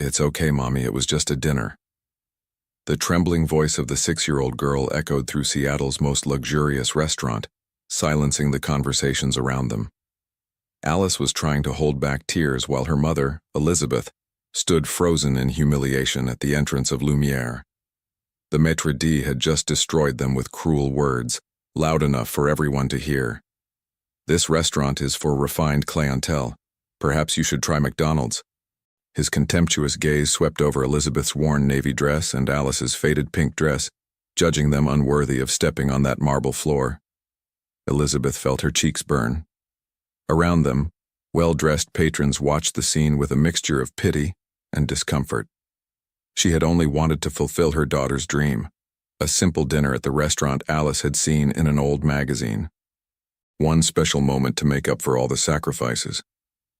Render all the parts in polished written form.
"It's okay, Mommy, it was just a dinner." The trembling voice of the 6-year-old girl echoed through Seattle's most luxurious restaurant, silencing the conversations around them. Alice was trying to hold back tears while her mother, Elizabeth, stood frozen in humiliation at the entrance of Lumiere. The maître d' had just destroyed them with cruel words, loud enough for everyone to hear. "This restaurant is for refined clientele. Perhaps you should try McDonald's." His contemptuous gaze swept over Elizabeth's worn navy dress and Alice's faded pink dress, judging them unworthy of stepping on that marble floor. Elizabeth felt her cheeks burn. Around them, well-dressed patrons watched the scene with a mixture of pity and discomfort. She had only wanted to fulfill her daughter's dream, a simple dinner at the restaurant Alice had seen in an old magazine. One special moment to make up for all the sacrifices.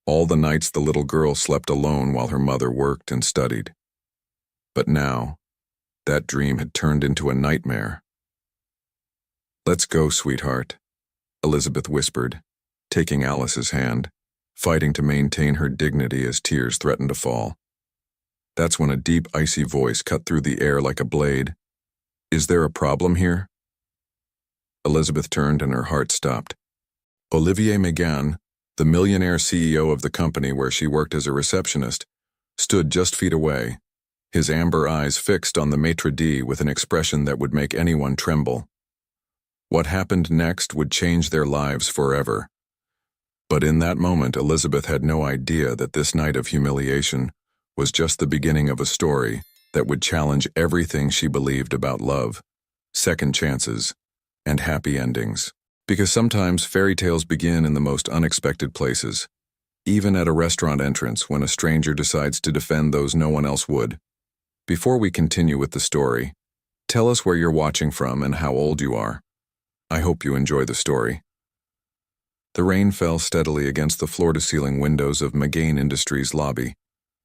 All the nights the little girl slept alone while her mother worked and studied. But now, that dream had turned into a nightmare. "Let's go, sweetheart," Elizabeth whispered, taking Alice's hand, fighting to maintain her dignity as tears threatened to fall. That's when a deep, icy voice cut through the air like a blade. "Is there a problem here?" Elizabeth turned and her heart stopped. Olivier Megan, the millionaire CEO of the company where she worked as a receptionist, stood just feet away, his amber eyes fixed on the maître d' with an expression that would make anyone tremble. What happened next would change their lives forever. But in that moment, Elizabeth had no idea that this night of humiliation was just the beginning of a story that would challenge everything she believed about love, second chances, and happy endings. Because sometimes fairy tales begin in the most unexpected places, even at a restaurant entrance when a stranger decides to defend those no one else would. Before we continue with the story, tell us where you're watching from and how old you are. I hope you enjoy the story. The rain fell steadily against the floor-to-ceiling windows of Megan Industries' lobby,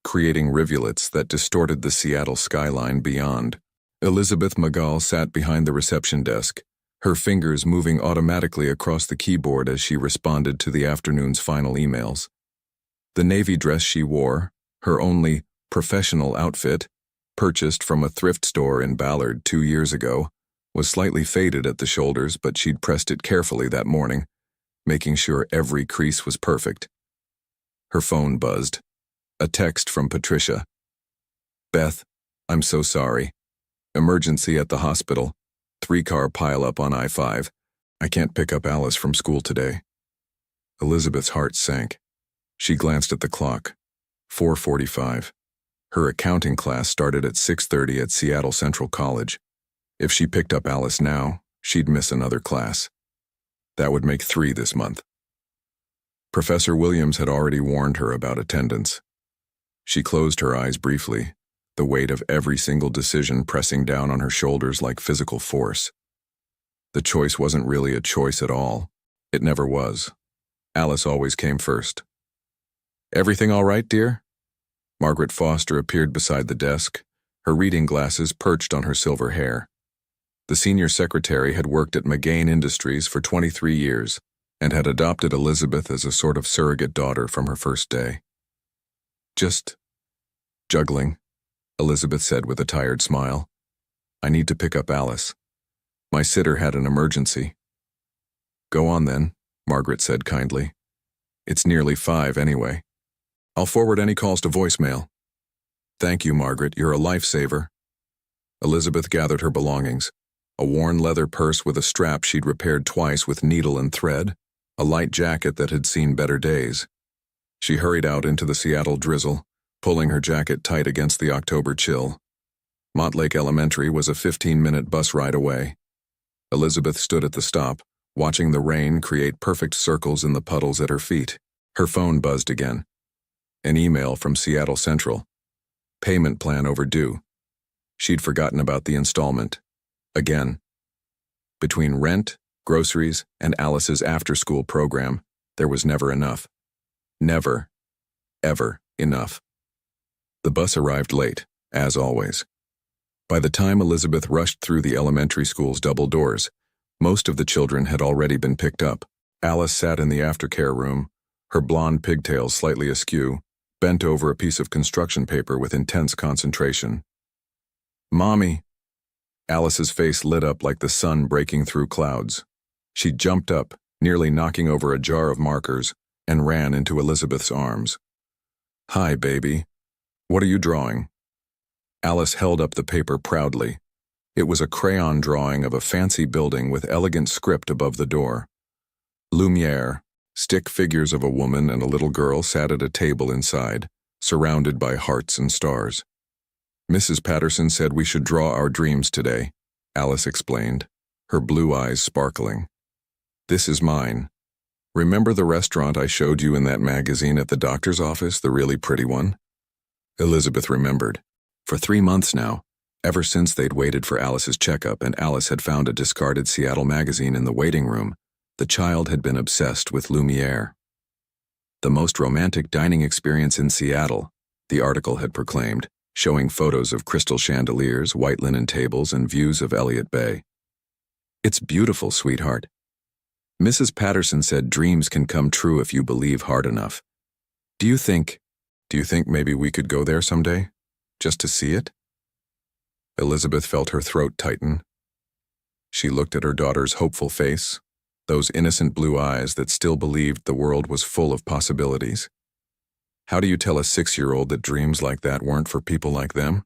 creating rivulets that distorted the Seattle skyline beyond. Elizabeth Magal sat behind the reception desk, her fingers moving automatically across the keyboard as she responded to the afternoon's final emails. The navy dress she wore, her only professional outfit, purchased from a thrift store in Ballard 2 years ago, was slightly faded at the shoulders, but she'd pressed it carefully that morning, making sure every crease was perfect. Her phone buzzed. A text from Patricia. "Beth, I'm so sorry. Emergency at the hospital. 3-car pileup on I-5. I can't pick up Alice from school today." Elizabeth's heart sank. She glanced at the clock. 4:45. Her accounting class started at 6:30 at Seattle Central College. If she picked up Alice now, she'd miss another class. That would make 3 this month. Professor Williams had already warned her about attendance. She closed her eyes briefly, the weight of every single decision pressing down on her shoulders like physical force. The choice wasn't really a choice at all. It never was. Alice always came first. "Everything all right, dear?" Margaret Foster appeared beside the desk, her reading glasses perched on her silver hair. The senior secretary had worked at Megan Industries for 23 years and had adopted Elizabeth as a sort of surrogate daughter from her first day. "Just juggling," Elizabeth said with a tired smile. "I need to pick up Alice. My sitter had an emergency." "Go on then," Margaret said kindly. "It's nearly 5 anyway. I'll forward any calls to voicemail." "Thank you, Margaret. You're a lifesaver." Elizabeth gathered her belongings. A worn leather purse with a strap she'd repaired twice with needle and thread, a light jacket that had seen better days. She hurried out into the Seattle drizzle, pulling her jacket tight against the October chill. Montlake Elementary was a 15-minute bus ride away. Elizabeth stood at the stop, watching the rain create perfect circles in the puddles at her feet. Her phone buzzed again. An email from Seattle Central. Payment plan overdue. She'd forgotten about the installment. Again. Between rent, groceries, and Alice's after-school program, there was never enough. Never, ever enough. The bus arrived late, as always. By the time Elizabeth rushed through the elementary school's double doors, most of the children had already been picked up. Alice sat in the aftercare room, her blonde pigtails slightly askew, bent over a piece of construction paper with intense concentration. "Mommy!" Alice's face lit up like the sun breaking through clouds. She jumped up, nearly knocking over a jar of markers, and ran into Elizabeth's arms. "Hi, baby. What are you drawing?" Alice held up the paper proudly. It was a crayon drawing of a fancy building with elegant script above the door. Lumiere, stick figures of a woman and a little girl sat at a table inside, surrounded by hearts and stars. "Mrs. Patterson said we should draw our dreams today," Alice explained, her blue eyes sparkling. "This is mine. Remember the restaurant I showed you in that magazine at the doctor's office, the really pretty one?" Elizabeth remembered. For 3 months now, ever since they'd waited for Alice's checkup and Alice had found a discarded Seattle magazine in the waiting room, the child had been obsessed with Lumiere. "The most romantic dining experience in Seattle," the article had proclaimed, showing photos of crystal chandeliers, white linen tables, and views of Elliott Bay. "It's beautiful, sweetheart. Mrs. Patterson said dreams can come true if you believe hard enough. Do you think maybe we could go there someday? Just to see it?" Elizabeth felt her throat tighten. She looked at her daughter's hopeful face, those innocent blue eyes that still believed the world was full of possibilities. How do you tell a 6-year-old that dreams like that weren't for people like them?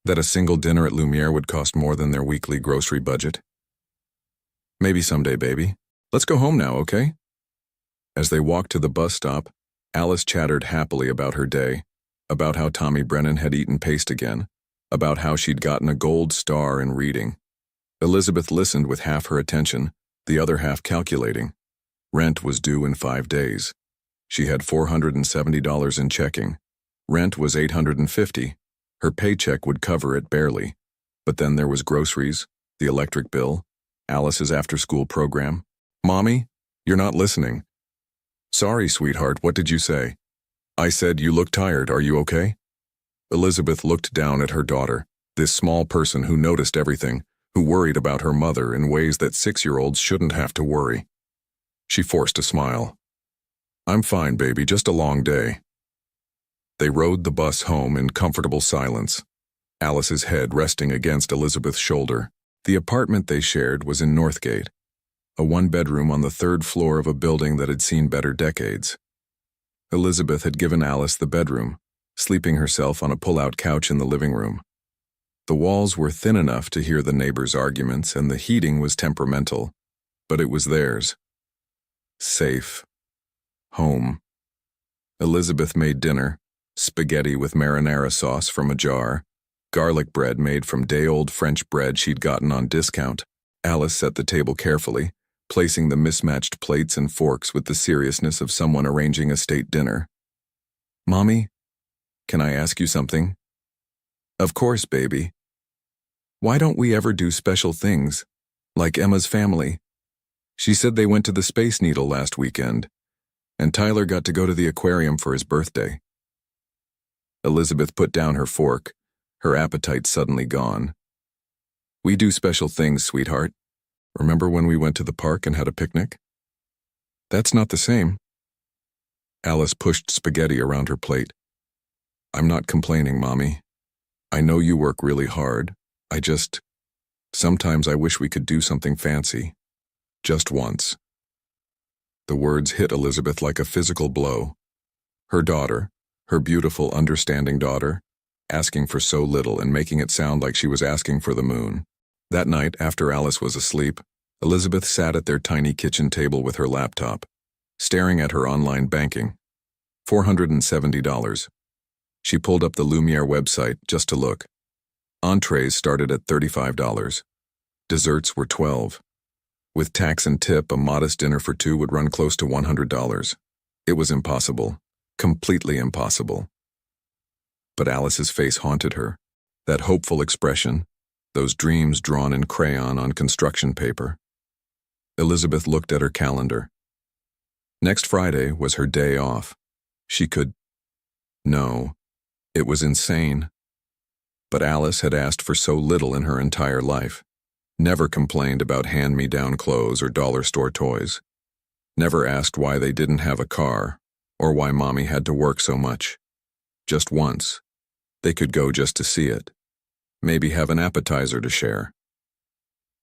That a single dinner at Lumiere would cost more than their weekly grocery budget? "Maybe someday, baby. Let's go home now, okay?" As they walked to the bus stop, Alice chattered happily about her day, about how Tommy Brennan had eaten paste again, about how she'd gotten a gold star in reading. Elizabeth listened with half her attention, the other half calculating. Rent was due in 5 days. She had $470 in checking. Rent was $850. Her paycheck would cover it barely. But then there was groceries, the electric bill, Alice's after-school program. "Mommy, you're not listening." "Sorry, sweetheart, what did you say?" "I said you look tired, are you okay?" Elizabeth looked down at her daughter, this small person who noticed everything, who worried about her mother in ways that 6-year-olds shouldn't have to worry. She forced a smile. "I'm fine, baby, just a long day." They rode the bus home in comfortable silence, Alice's head resting against Elizabeth's shoulder. The apartment they shared was in Northgate, a 1-bedroom on the 3rd floor of a building that had seen better decades. Elizabeth had given Alice the bedroom, sleeping herself on a pull-out couch in the living room. The walls were thin enough to hear the neighbors' arguments and the heating was temperamental, but it was theirs. Safe. Home. Elizabeth made dinner, spaghetti with marinara sauce from a jar, garlic bread made from day-old French bread she'd gotten on discount. Alice set the table carefully, placing the mismatched plates and forks with the seriousness of someone arranging a state dinner. "Mommy, can I ask you something?" "Of course, baby." "Why don't we ever do special things, like Emma's family? She said they went to the Space Needle last weekend, and Tyler got to go to the aquarium for his birthday." Elizabeth put down her fork, her appetite suddenly gone. "We do special things, sweetheart. Remember when we went to the park and had a picnic?" "That's not the same." Alice pushed spaghetti around her plate. "I'm not complaining, Mommy. I know you work really hard. Sometimes I wish we could do something fancy. Just once." The words hit Elizabeth like a physical blow. Her daughter, her beautiful, understanding daughter, asking for so little and making it sound like she was asking for the moon. That night, after Alice was asleep, Elizabeth sat at their tiny kitchen table with her laptop, staring at her online banking. $470. She pulled up the Lumiere website just to look. Entrees started at $35. Desserts were $12. With tax and tip, a modest dinner for 2 would run close to $100. It was impossible. Completely impossible. But Alice's face haunted her. That hopeful expression, those dreams drawn in crayon on construction paper. Elizabeth looked at her calendar. Next Friday was her day off. No, it was insane. But Alice had asked for so little in her entire life. Never complained about hand-me-down clothes or dollar store toys. Never asked why they didn't have a car, or why Mommy had to work so much. Just once. They could go just to see it. Maybe have an appetizer to share.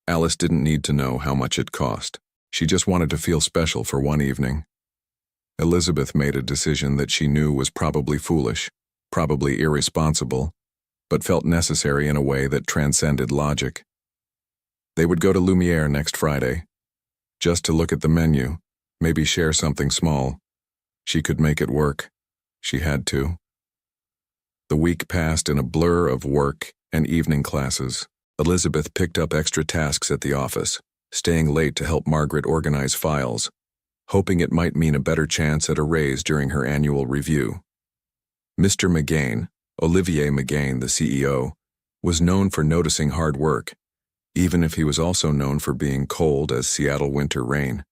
Alice didn't need to know how much it cost. She just wanted to feel special for one evening. Elizabeth made a decision that she knew was probably foolish, probably irresponsible, but felt necessary in a way that transcended logic. They would go to Lumiere next Friday, just to look at the menu, maybe share something small. She could make it work. She had to. The week passed in a blur of work and evening classes. Elizabeth picked up extra tasks at the office, staying late to help Margaret organize files, hoping it might mean a better chance at a raise during her annual review. Mr. McGain, Olivier McGain, the CEO, was known for noticing hard work, even if he was also known for being cold as Seattle winter rain.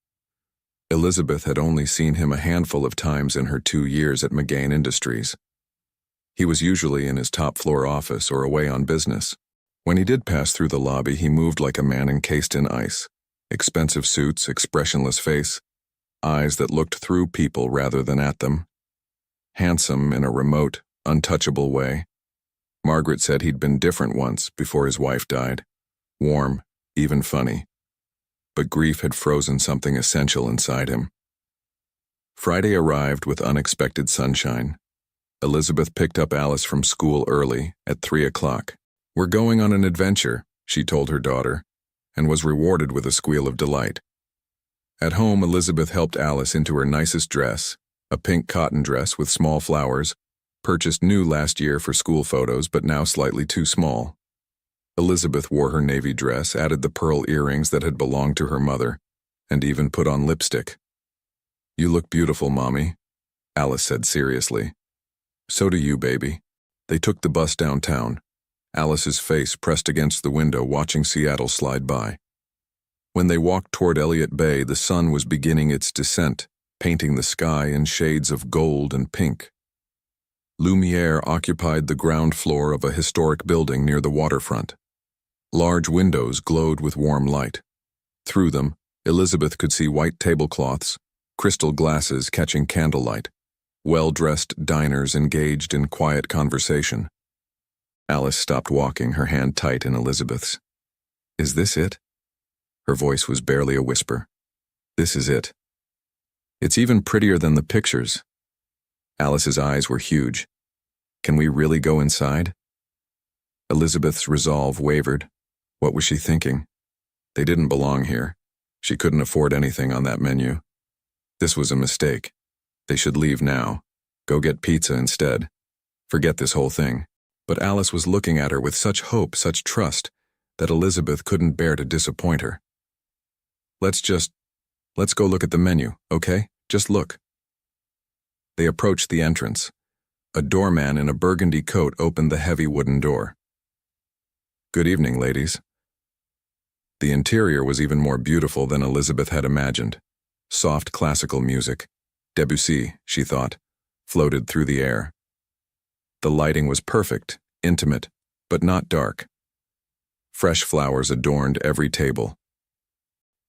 Elizabeth had only seen him a handful of times in her 2 years at McGain Industries. He was usually in his top-floor office or away on business. When he did pass through the lobby, he moved like a man encased in ice. Expensive suits, expressionless face, eyes that looked through people rather than at them. Handsome in a remote, untouchable way. Margaret said he'd been different once before his wife died. Warm, even funny. But grief had frozen something essential inside him. Friday arrived with unexpected sunshine. Elizabeth picked up Alice from school early, at 3 o'clock. "We're going on an adventure," she told her daughter, and was rewarded with a squeal of delight. At home, Elizabeth helped Alice into her nicest dress, a pink cotton dress with small flowers, purchased new last year for school photos but now slightly too small. Elizabeth wore her navy dress, added the pearl earrings that had belonged to her mother, and even put on lipstick. "You look beautiful, Mommy," Alice said seriously. "So do you, baby." They took the bus downtown, Alice's face pressed against the window watching Seattle slide by. When they walked toward Elliott Bay, the sun was beginning its descent, painting the sky in shades of gold and pink. Lumiere occupied the ground floor of a historic building near the waterfront. Large windows glowed with warm light. Through them, Elizabeth could see white tablecloths, crystal glasses catching candlelight, well-dressed diners engaged in quiet conversation. Alice stopped walking, her hand tight in Elizabeth's. "Is this it?" Her voice was barely a whisper. "This is it. It's even prettier than the pictures." Alice's eyes were huge. "Can we really go inside?" Elizabeth's resolve wavered. What was she thinking? They didn't belong here. She couldn't afford anything on that menu. This was a mistake. They should leave now. Go get pizza instead. Forget this whole thing. But Alice was looking at her with such hope, such trust, that Elizabeth couldn't bear to disappoint her. Let's go look at the menu, okay? Just look." They approached the entrance. A doorman in a burgundy coat opened the heavy wooden door. "Good evening, ladies." The interior was even more beautiful than Elizabeth had imagined. Soft classical music, Debussy, she thought, floated through the air. The lighting was perfect, intimate, but not dark. Fresh flowers adorned every table.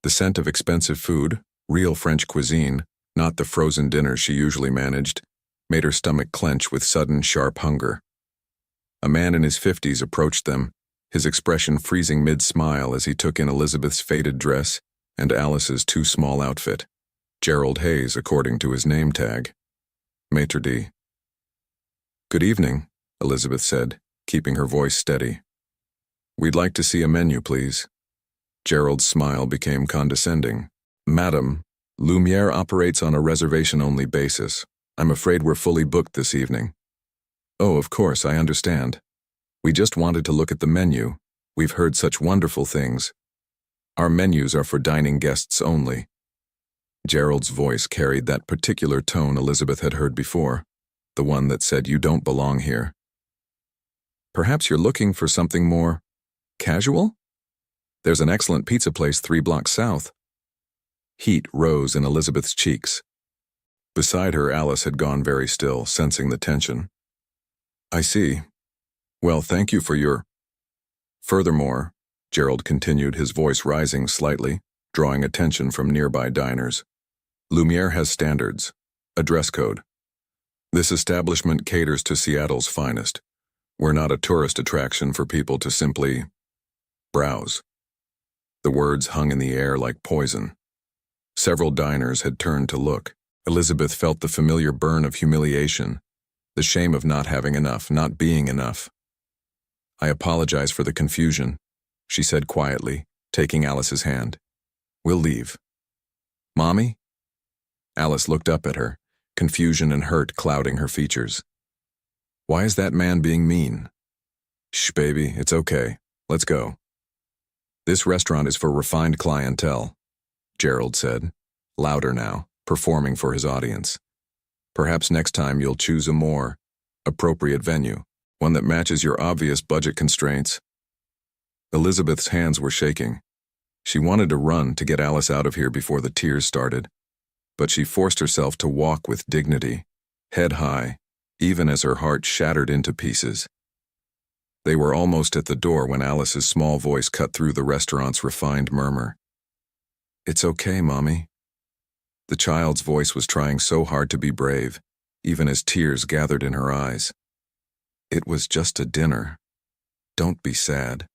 The scent of expensive food, real French cuisine, not the frozen dinners she usually managed, made her stomach clench with sudden, sharp hunger. A man in his 50s approached them, his expression freezing mid-smile as he took in Elizabeth's faded dress and Alice's too small outfit. Gerald Hayes, according to his name tag. Maitre d'. "Good evening," Elizabeth said, keeping her voice steady. "We'd like to see a menu, please." Gerald's smile became condescending. "Madam, Lumiere operates on a reservation-only basis. I'm afraid we're fully booked this evening." "Oh, of course, I understand. We just wanted to look at the menu. We've heard such wonderful things. Our menus are for dining guests only." Gerald's voice carried that particular tone Elizabeth had heard before, the one that said, "You don't belong here." "Perhaps you're looking for something more casual? There's an excellent pizza place 3 blocks south." Heat rose in Elizabeth's cheeks. Beside her, Alice had gone very still, sensing the tension. "I see. Well, thank you for your—" "Furthermore," Gerald continued, his voice rising slightly, drawing attention from nearby diners, "Lumiere has standards, a dress code. This establishment caters to Seattle's finest. We're not a tourist attraction for people to simply browse. The words hung in the air like poison. Several diners had turned to look. Elizabeth felt the familiar burn of humiliation, the shame of not having enough, not being enough. "I apologize for the confusion," she said quietly, taking Alice's hand. "We'll leave." "Mommy?" Alice looked up at her, confusion and hurt clouding her features. "Why is that man being mean?" "Shh, baby, it's okay. Let's go." "This restaurant is for refined clientele," Gerald said, louder now, performing for his audience. "Perhaps next time you'll choose a more appropriate venue, one that matches your obvious budget constraints." Elizabeth's hands were shaking. She wanted to run to get Alice out of here before the tears started, but she forced herself to walk with dignity, head high, even as her heart shattered into pieces. They were almost at the door when Alice's small voice cut through the restaurant's refined murmur. "It's okay, Mommy." The child's voice was trying so hard to be brave, even as tears gathered in her eyes. "It was just a dinner. Don't be sad."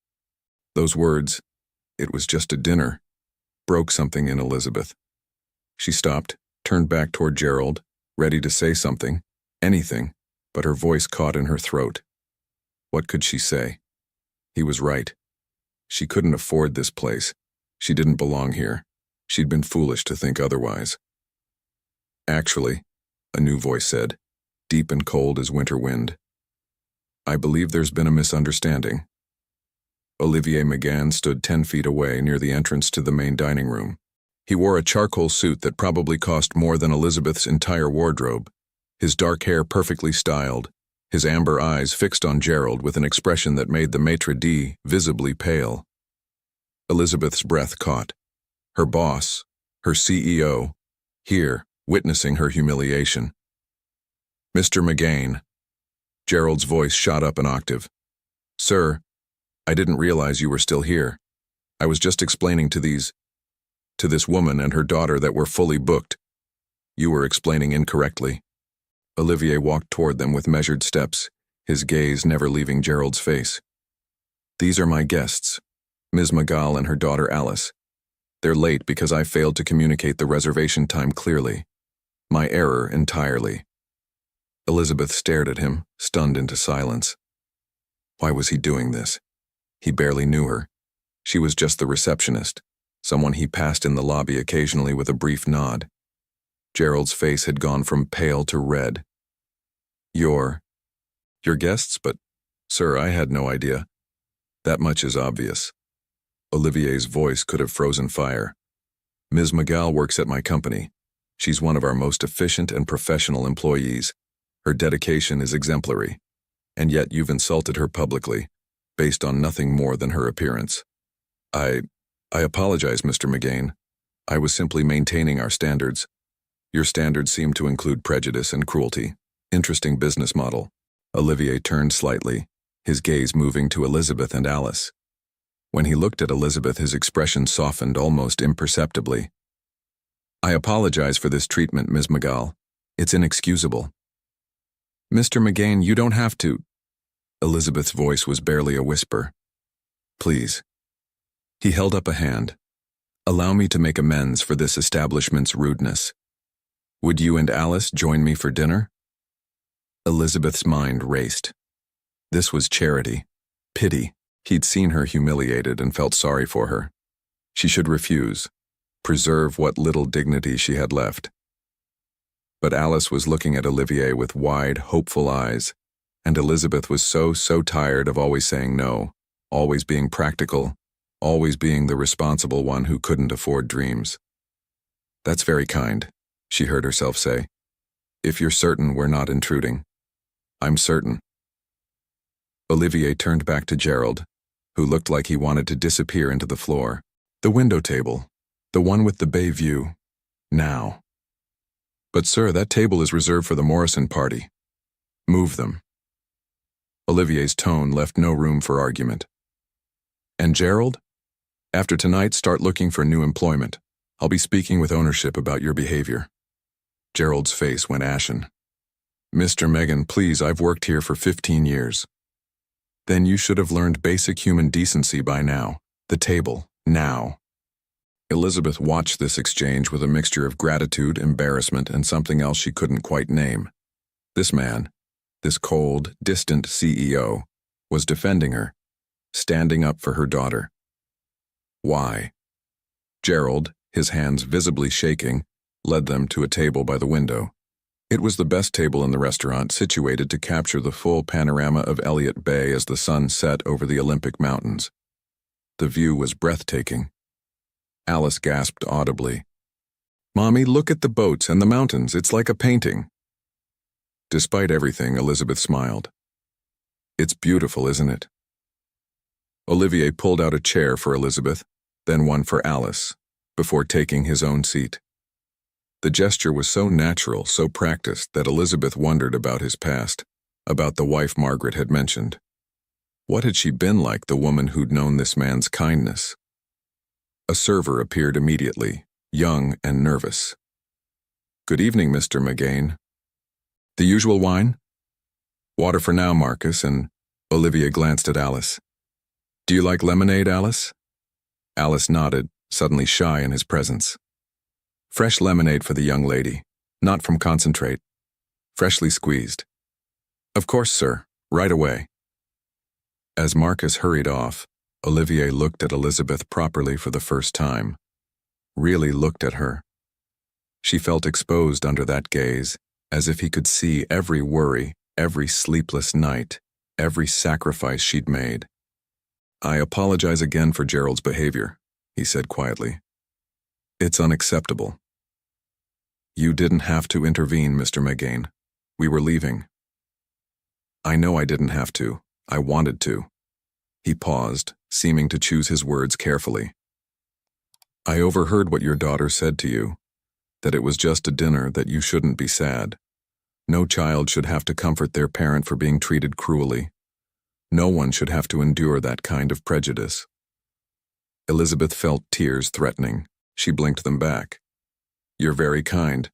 Those words, "it was just a dinner," broke something in Elizabeth. She stopped, turned back toward Gerald, ready to say something, anything, but her voice caught in her throat. What could she say? He was right. She couldn't afford this place. She didn't belong here. She'd been foolish to think otherwise. "Actually," a new voice said, deep and cold as winter wind, "I believe there's been a misunderstanding." Olivier McGann stood 10 feet away near the entrance to the main dining room. He wore a charcoal suit that probably cost more than Elizabeth's entire wardrobe, his dark hair perfectly styled, his amber eyes fixed on Gerald with an expression that made the maitre d' visibly pale. Elizabeth's breath caught. Her boss, her CEO, here, witnessing her humiliation. "Mr. McGain." Gerald's voice shot up an octave. "Sir, I didn't realize you were still here. I was just explaining to this woman and her daughter that we're fully booked." "You were explaining incorrectly." Olivier walked toward them with measured steps, his gaze never leaving Gerald's face. "These are my guests, Ms. Magal and her daughter Alice. They're late because I failed to communicate the reservation time clearly. My error entirely." Elizabeth stared at him, stunned into silence. Why was he doing this? He barely knew her. She was just the receptionist, someone he passed in the lobby occasionally with a brief nod. Gerald's face had gone from pale to red. Your guests? But, sir, I had no idea." "That much is obvious." Olivier's voice could have frozen fire. "Ms. Magal works at my company. She's one of our most efficient and professional employees. Her dedication is exemplary. And yet you've insulted her publicly, based on nothing more than her appearance." I apologize, Mr. McGain. I was simply maintaining our standards. Your standards seem to include prejudice and cruelty. Interesting business model." Olivier turned slightly, his gaze moving to Elizabeth and Alice. When he looked at Elizabeth, his expression softened almost imperceptibly. "I apologize for this treatment, Ms. Magal. It's inexcusable." "Mr. McGain, you don't have to." Elizabeth's voice was barely a whisper. "Please." He held up a hand. "Allow me to make amends for this establishment's rudeness. Would you and Alice join me for dinner?" Elizabeth's mind raced. This was charity, pity. He'd seen her humiliated and felt sorry for her. She should refuse, preserve what little dignity she had left. But Alice was looking at Olivier with wide, hopeful eyes, and Elizabeth was so tired of always saying no, always being practical, always being the responsible one who couldn't afford dreams. "That's very kind," she heard herself say. "If you're certain we're not intruding." "I'm certain." Olivier turned back to Gerald, who looked like he wanted to disappear into the floor. "The window table. The one with the bay view. Now." "But sir, that table is reserved for the Morrison party." "Move them." Olivier's tone left no room for argument. "And Gerald? After tonight, start looking for new employment. I'll be speaking with ownership about your behavior." Gerald's face went ashen. Mr. Megan, please, I've worked here for 15 years. Then you should have learned basic human decency by now. The table, now. Elizabeth watched this exchange with a mixture of gratitude, embarrassment, and something else she couldn't quite name. This man, this cold, distant CEO, was defending her, standing up for her daughter. Why? Gerald, his hands visibly shaking, led them to a table by the window. It was the best table in the restaurant, situated to capture the full panorama of Elliott Bay as the sun set over the Olympic Mountains. The view was breathtaking. Alice gasped audibly. "Mommy, look at the boats and the mountains. It's like a painting." Despite everything, Elizabeth smiled. "It's beautiful, isn't it?" Olivier pulled out a chair for Elizabeth, then one for Alice, before taking his own seat. The gesture was so natural, so practiced, that Elizabeth wondered about his past, about the wife Margaret had mentioned. What had she been like, the woman who'd known this man's kindness? A server appeared immediately, young and nervous. "Good evening, Mr. McGain. The usual wine?" "Water for now, Marcus," and Olivia glanced at Alice. "Do you like lemonade, Alice?" Alice nodded, suddenly shy in his presence. "Fresh lemonade for the young lady, not from concentrate. Freshly squeezed." "Of course, sir, right away." As Marcus hurried off, Olivier looked at Elizabeth properly for the first time. Really looked at her. She felt exposed under that gaze, as if he could see every worry, every sleepless night, every sacrifice she'd made. "I apologize again for Gerald's behavior," he said quietly. "It's unacceptable." "You didn't have to intervene, Mr. McGain. We were leaving." "I know I didn't have to. I wanted to." He paused, seeming to choose his words carefully. "I overheard what your daughter said to you, that it was just a dinner, that you shouldn't be sad. No child should have to comfort their parent for being treated cruelly. No one should have to endure that kind of prejudice." Elizabeth felt tears threatening. She blinked them back. "You're very kind."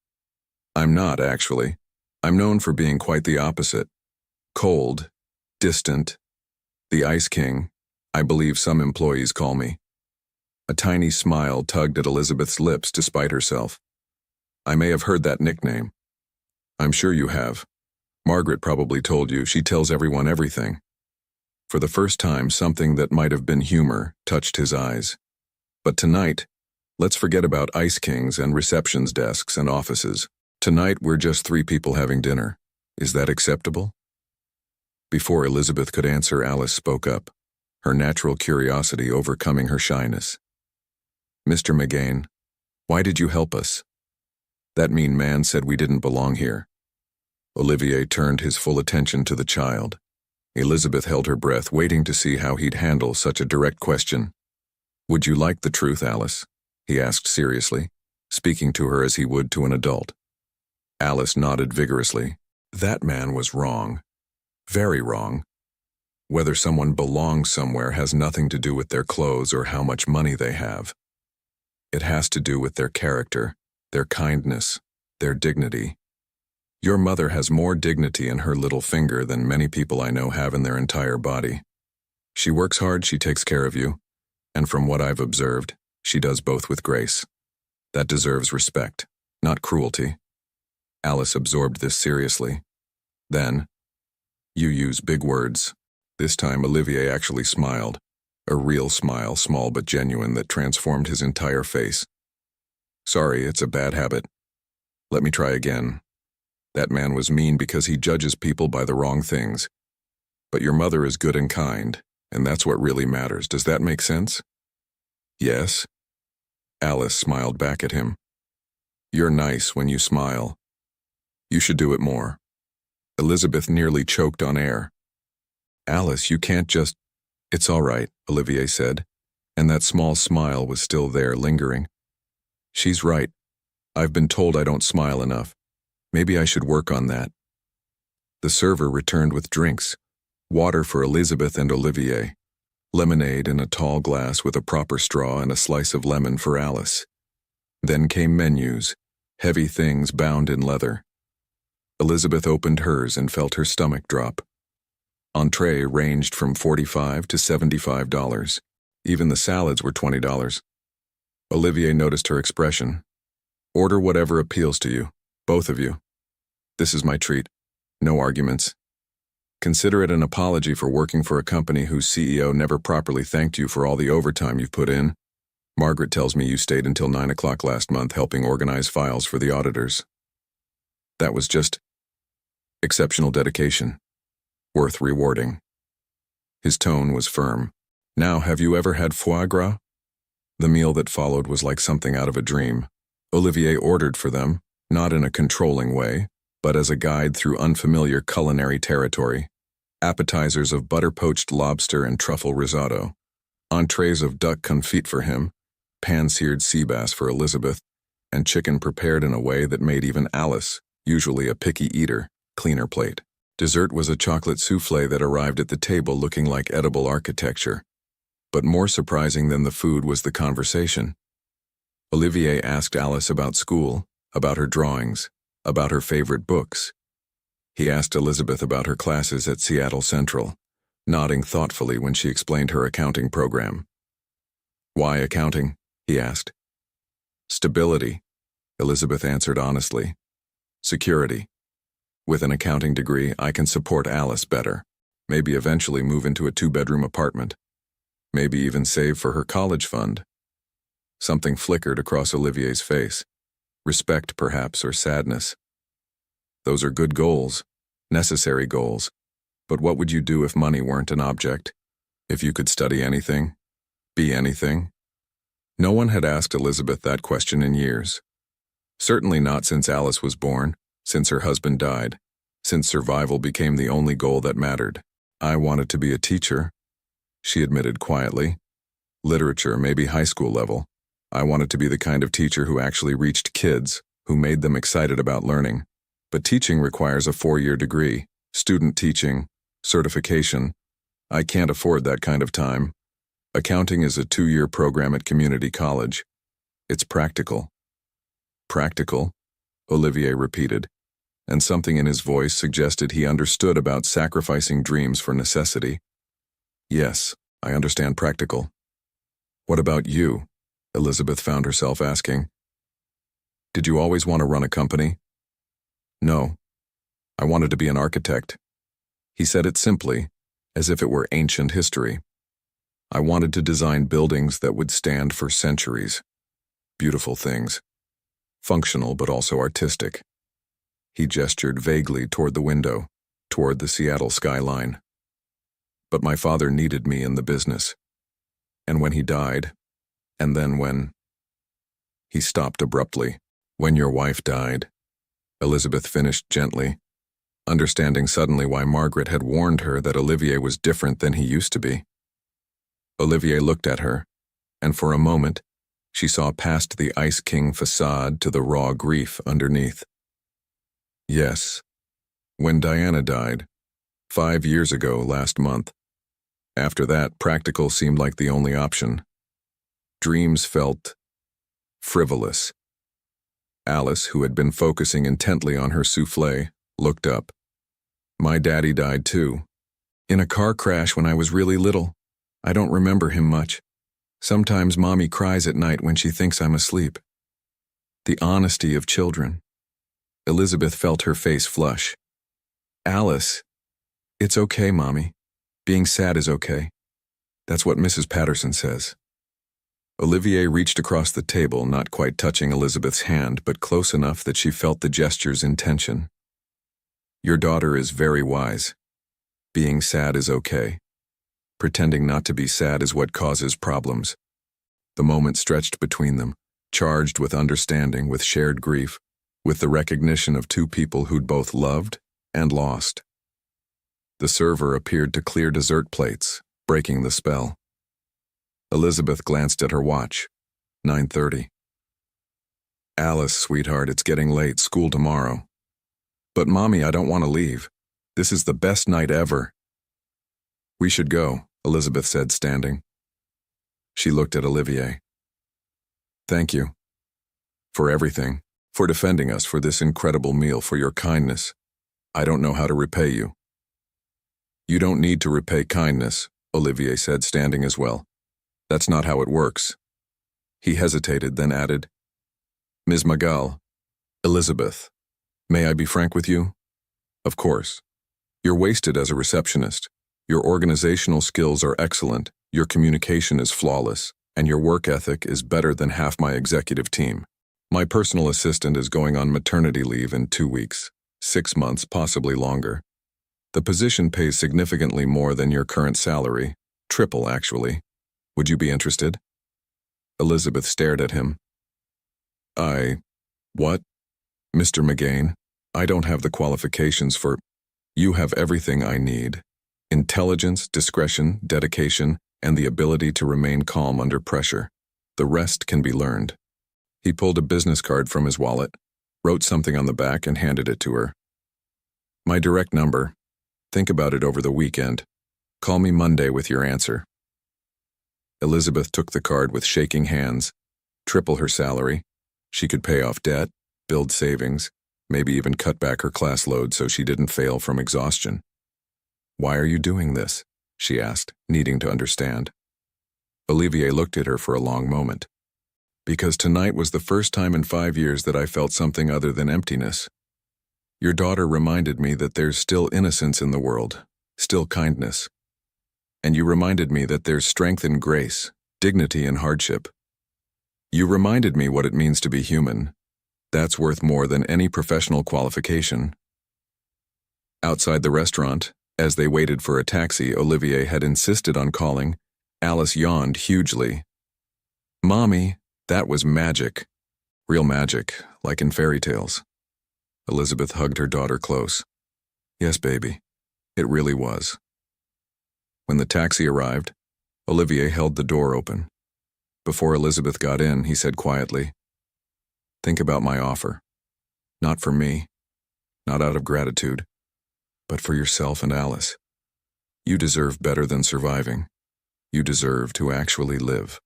"I'm not, actually. I'm known for being quite the opposite. Cold, distant, the Ice King, I believe some employees call me." A tiny smile tugged at Elizabeth's lips despite herself. "I may have heard that nickname." "I'm sure you have. Margaret probably told you. She tells everyone everything." For the first time, something that might have been humor touched his eyes. "But tonight, let's forget about Ice Kings and receptions desks and offices. Tonight, we're just 3 people having dinner. Is that acceptable?" Before Elizabeth could answer, Alice spoke up, her natural curiosity overcoming her shyness. "Mr. McGain, why did you help us? That mean man said we didn't belong here." Olivier turned his full attention to the child. Elizabeth held her breath, waiting to see how he'd handle such a direct question. "Would you like the truth, Alice?" he asked seriously, speaking to her as he would to an adult. Alice nodded vigorously. That man was wrong. Very wrong. Whether someone belongs somewhere has nothing to do with their clothes or how much money they have. It has to do with their character, their kindness, their dignity. Your mother has more dignity in her little finger than many people I know have in their entire body. She works hard, she takes care of you, and from what I've observed, she does both with grace. That deserves respect, not cruelty." Alice absorbed this seriously. Then, "You use big words." This time Olivier actually smiled, a real smile, small but genuine, that transformed his entire face. "Sorry, it's a bad habit. Let me try again. That man was mean because he judges people by the wrong things. But your mother is good and kind, and that's what really matters. Does that make sense?" "Yes." Alice smiled back at him. "You're nice when you smile. You should do it more." Elizabeth nearly choked on air. "Alice, you can't just—" "It's all right," Olivier said, and that small smile was still there, lingering. "She's right. I've been told I don't smile enough. Maybe I should work on that." The server returned with drinks, water for Elizabeth and Olivier, lemonade in a tall glass with a proper straw and a slice of lemon for Alice. Then came menus, heavy things bound in leather. Elizabeth opened hers and felt her stomach drop. Entree ranged from $45 to $75. Even the salads were $20. Olivier noticed her expression. Order whatever appeals to you, both of you. This is my treat. No arguments. Consider it an apology for working for a company whose CEO never properly thanked you for all the overtime you've put in. Margaret tells me you stayed until 9 o'clock last month helping organize files for the auditors. That was just exceptional dedication. Worth rewarding. His tone was firm. Now, have you ever had foie gras? The meal that followed was like something out of a dream. Olivier ordered for them, not in a controlling way, but as a guide through unfamiliar culinary territory. Appetizers of butter-poached lobster and truffle risotto. Entrees of duck confit for him, pan-seared sea bass for Elizabeth, and chicken prepared in a way that made even Alice, usually a picky eater, clean her plate. Dessert was a chocolate soufflé that arrived at the table looking like edible architecture. But more surprising than the food was the conversation. Olivier asked Alice about school, about her drawings, about her favorite books. He asked Elizabeth about her classes at Seattle Central, nodding thoughtfully when she explained her accounting program. Why accounting? He asked. Stability, Elizabeth answered honestly. Security. With an accounting degree, I can support Alice better. Maybe eventually move into a 2-bedroom apartment. Maybe even save for her college fund. Something flickered across Olivier's face. Respect, perhaps, or sadness. Those are good goals, necessary goals. But what would you do if money weren't an object? If you could study anything? Be anything? No one had asked Elizabeth that question in years. Certainly not since Alice was born, since her husband died, since survival became the only goal that mattered. I wanted to be a teacher, she admitted quietly. Literature, maybe high school level. I wanted to be the kind of teacher who actually reached kids, who made them excited about learning. But teaching requires a 4-year degree, student teaching, certification. I can't afford that kind of time. Accounting is a 2-year program at community college. It's practical. Practical? Olivier repeated, and something in his voice suggested he understood about sacrificing dreams for necessity. Yes, I understand practical. What about you? Elizabeth found herself asking. Did you always want to run a company? No. I wanted to be an architect. He said it simply, as if it were ancient history. I wanted to design buildings that would stand for centuries. Beautiful things. Functional but also artistic. He gestured vaguely toward the window, toward the Seattle skyline. But my father needed me in the business. And when he died, and then when... He stopped abruptly. When your wife died, Elizabeth finished gently, understanding suddenly why Margaret had warned her that Olivier was different than he used to be. Olivier looked at her, and for a moment, she saw past the Ice King facade to the raw grief underneath. Yes, when Diana died, 5 years ago last month. After that, practical seemed like the only option. Dreams felt frivolous. Alice, who had been focusing intently on her soufflé, looked up. My daddy died too. In a car crash when I was really little. I don't remember him much. Sometimes Mommy cries at night when she thinks I'm asleep. The honesty of children. Elizabeth felt her face flush. Alice, it's okay, Mommy. Being sad is okay. That's what Mrs. Patterson says. Olivier reached across the table, not quite touching Elizabeth's hand, but close enough that she felt the gesture's intention. Your daughter is very wise. Being sad is okay. Pretending not to be sad is what causes problems. The moment stretched between them, charged with understanding, with shared grief, with the recognition of two people who'd both loved and lost. The server appeared to clear dessert plates, breaking the spell. Elizabeth glanced at her watch. 9:30. Alice, sweetheart, it's getting late. School tomorrow. But Mommy, I don't want to leave. This is the best night ever. We should go, Elizabeth said, standing. She looked at Olivier. Thank you. For everything. For defending us, for this incredible meal, for your kindness. I don't know how to repay you. You don't need to repay kindness, Olivier said, standing as well. That's not how it works. He hesitated, then added, Ms. Magal, Elizabeth, may I be frank with you? Of course. You're wasted as a receptionist. Your organizational skills are excellent, your communication is flawless, and your work ethic is better than half my executive team. My personal assistant is going on maternity leave in 2 weeks, 6 months, possibly longer. The position pays significantly more than your current salary, triple actually. Would you be interested? Elizabeth stared at him. What? Mr. McGain, I don't have the qualifications for... You have everything I need. Intelligence, discretion, dedication, and the ability to remain calm under pressure. The rest can be learned. He pulled a business card from his wallet, wrote something on the back, and handed it to her. My direct number. Think about it over the weekend. Call me Monday with your answer. Elizabeth took the card with shaking hands. Triple her salary. She could pay off debt, build savings, maybe even cut back her class load so she didn't fail from exhaustion. Why are you doing this? She asked, needing to understand. Olivier looked at her for a long moment. Because tonight was the first time in 5 years that I felt something other than emptiness. Your daughter reminded me that there's still innocence in the world, still kindness. And you reminded me that there's strength in grace, dignity in hardship. You reminded me what it means to be human. That's worth more than any professional qualification. Outside the restaurant, as they waited for a taxi Olivier had insisted on calling, Alice yawned hugely. Mommy, that was magic. Real magic, like in fairy tales. Elizabeth hugged her daughter close. Yes, baby, it really was. When the taxi arrived, Olivier held the door open. Before Elizabeth got in, he said quietly, Think about my offer. Not for me, not out of gratitude, but for yourself and Alice. You deserve better than surviving. You deserve to actually live.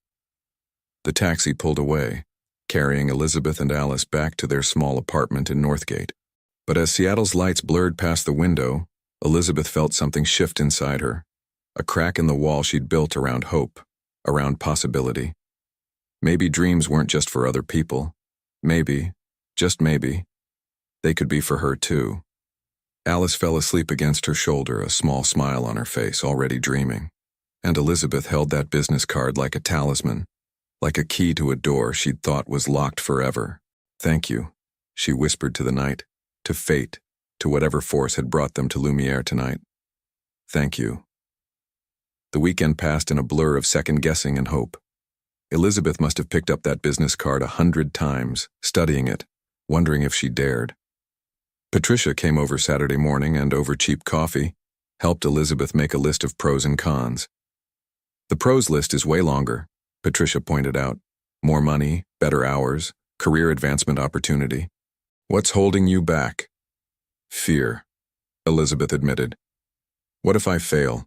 The taxi pulled away, carrying Elizabeth and Alice back to their small apartment in Northgate. But as Seattle's lights blurred past the window, Elizabeth felt something shift inside her, a crack in the wall she'd built around hope, around possibility. Maybe dreams weren't just for other people. Maybe, just maybe, they could be for her too. Alice fell asleep against her shoulder, a small smile on her face, already dreaming. And Elizabeth held that business card like a talisman, like a key to a door she'd thought was locked forever. Thank you, she whispered to the night, to fate, to whatever force had brought them to Lumiere tonight. Thank you. The weekend passed in a blur of second-guessing and hope. Elizabeth must have picked up that business card 100 times, studying it, wondering if she dared. Patricia came over Saturday morning and, over cheap coffee, helped Elizabeth make a list of pros and cons. The pros list is way longer, Patricia pointed out. More money, better hours, career advancement opportunity. What's holding you back? Fear, Elizabeth admitted. What if I fail?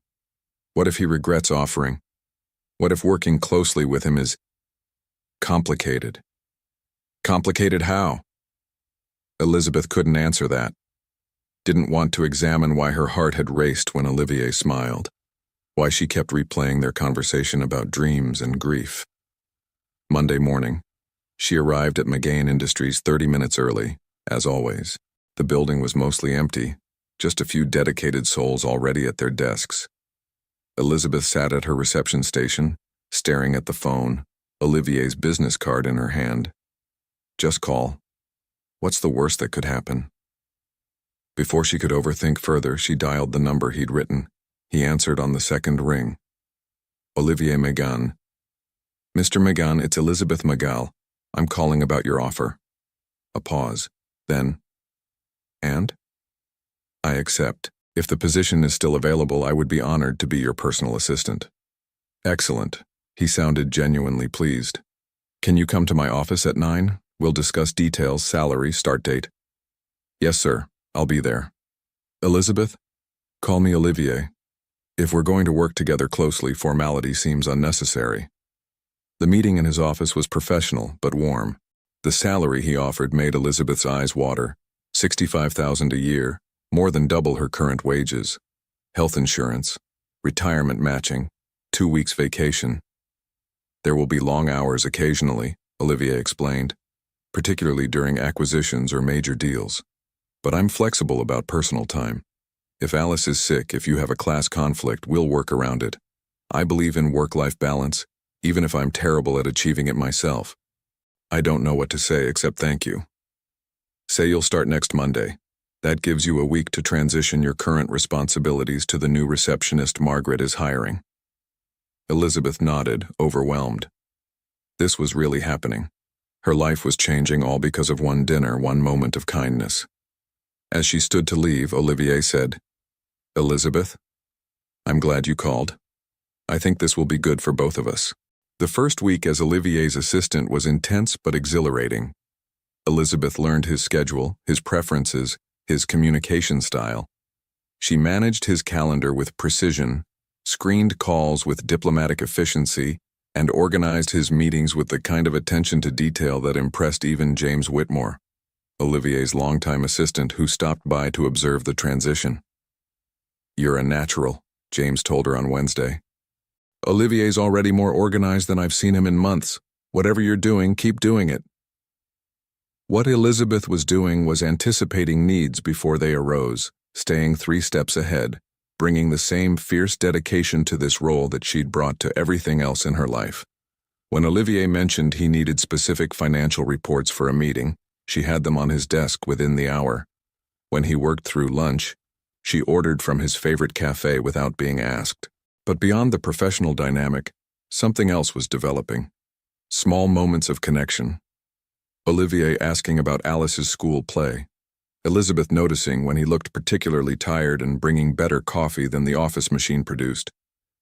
What if he regrets offering? What if working closely with him is complicated? Complicated how? Elizabeth couldn't answer that. Didn't want to examine why her heart had raced when Olivier smiled, why she kept replaying their conversation about dreams and grief. Monday morning, she arrived at McGain Industries 30 minutes early, as always. The building was mostly empty, just a few dedicated souls already at their desks. Elizabeth sat at her reception station, staring at the phone, Olivier's business card in her hand. Just call. What's the worst that could happen? Before she could overthink further, she dialed the number he'd written. He answered on the second ring. Olivier Megan. Mr. Megan, it's Elizabeth Magal. I'm calling about your offer. A pause. Then, and? I accept. If the position is still available, I would be honored to be your personal assistant. Excellent. He sounded genuinely pleased. Can you come to my office at 9? We'll discuss details, salary, start date. Yes, sir. I'll be there. Elizabeth? Call me Olivier. If we're going to work together closely, formality seems unnecessary. The meeting in his office was professional, but warm. The salary he offered made Elizabeth's eyes water. $65,000 a year, More than double her current wages, health insurance, retirement matching, 2 weeks vacation. There will be long hours occasionally, Olivier explained, particularly during acquisitions or major deals. But I'm flexible about personal time. If Alice is sick, if you have a class conflict, we'll work around it. I believe in work-life balance, even if I'm terrible at achieving it myself. I don't know what to say except thank you. Say you'll start next Monday. That gives you a week to transition your current responsibilities to the new receptionist Margaret is hiring. Elizabeth nodded, overwhelmed. This was really happening. Her life was changing all because of one dinner, one moment of kindness. As she stood to leave, Olivier said, "Elizabeth, I'm glad you called. I think this will be good for both of us." The first week as Olivier's assistant was intense but exhilarating. Elizabeth learned his schedule, his preferences, his communication style. She managed his calendar with precision, screened calls with diplomatic efficiency, and organized his meetings with the kind of attention to detail that impressed even James Whitmore, Olivier's longtime assistant who stopped by to observe the transition. "You're a natural," James told her on Wednesday. "Olivier's already more organized than I've seen him in months. Whatever you're doing, keep doing it." What Elizabeth was doing was anticipating needs before they arose, staying 3 steps ahead, bringing the same fierce dedication to this role that she'd brought to everything else in her life. When Olivier mentioned he needed specific financial reports for a meeting, she had them on his desk within the hour. When he worked through lunch, she ordered from his favorite cafe without being asked. But beyond the professional dynamic, something else was developing. Small moments of connection. Olivier asking about Alice's school play. Elizabeth noticing when he looked particularly tired and bringing better coffee than the office machine produced.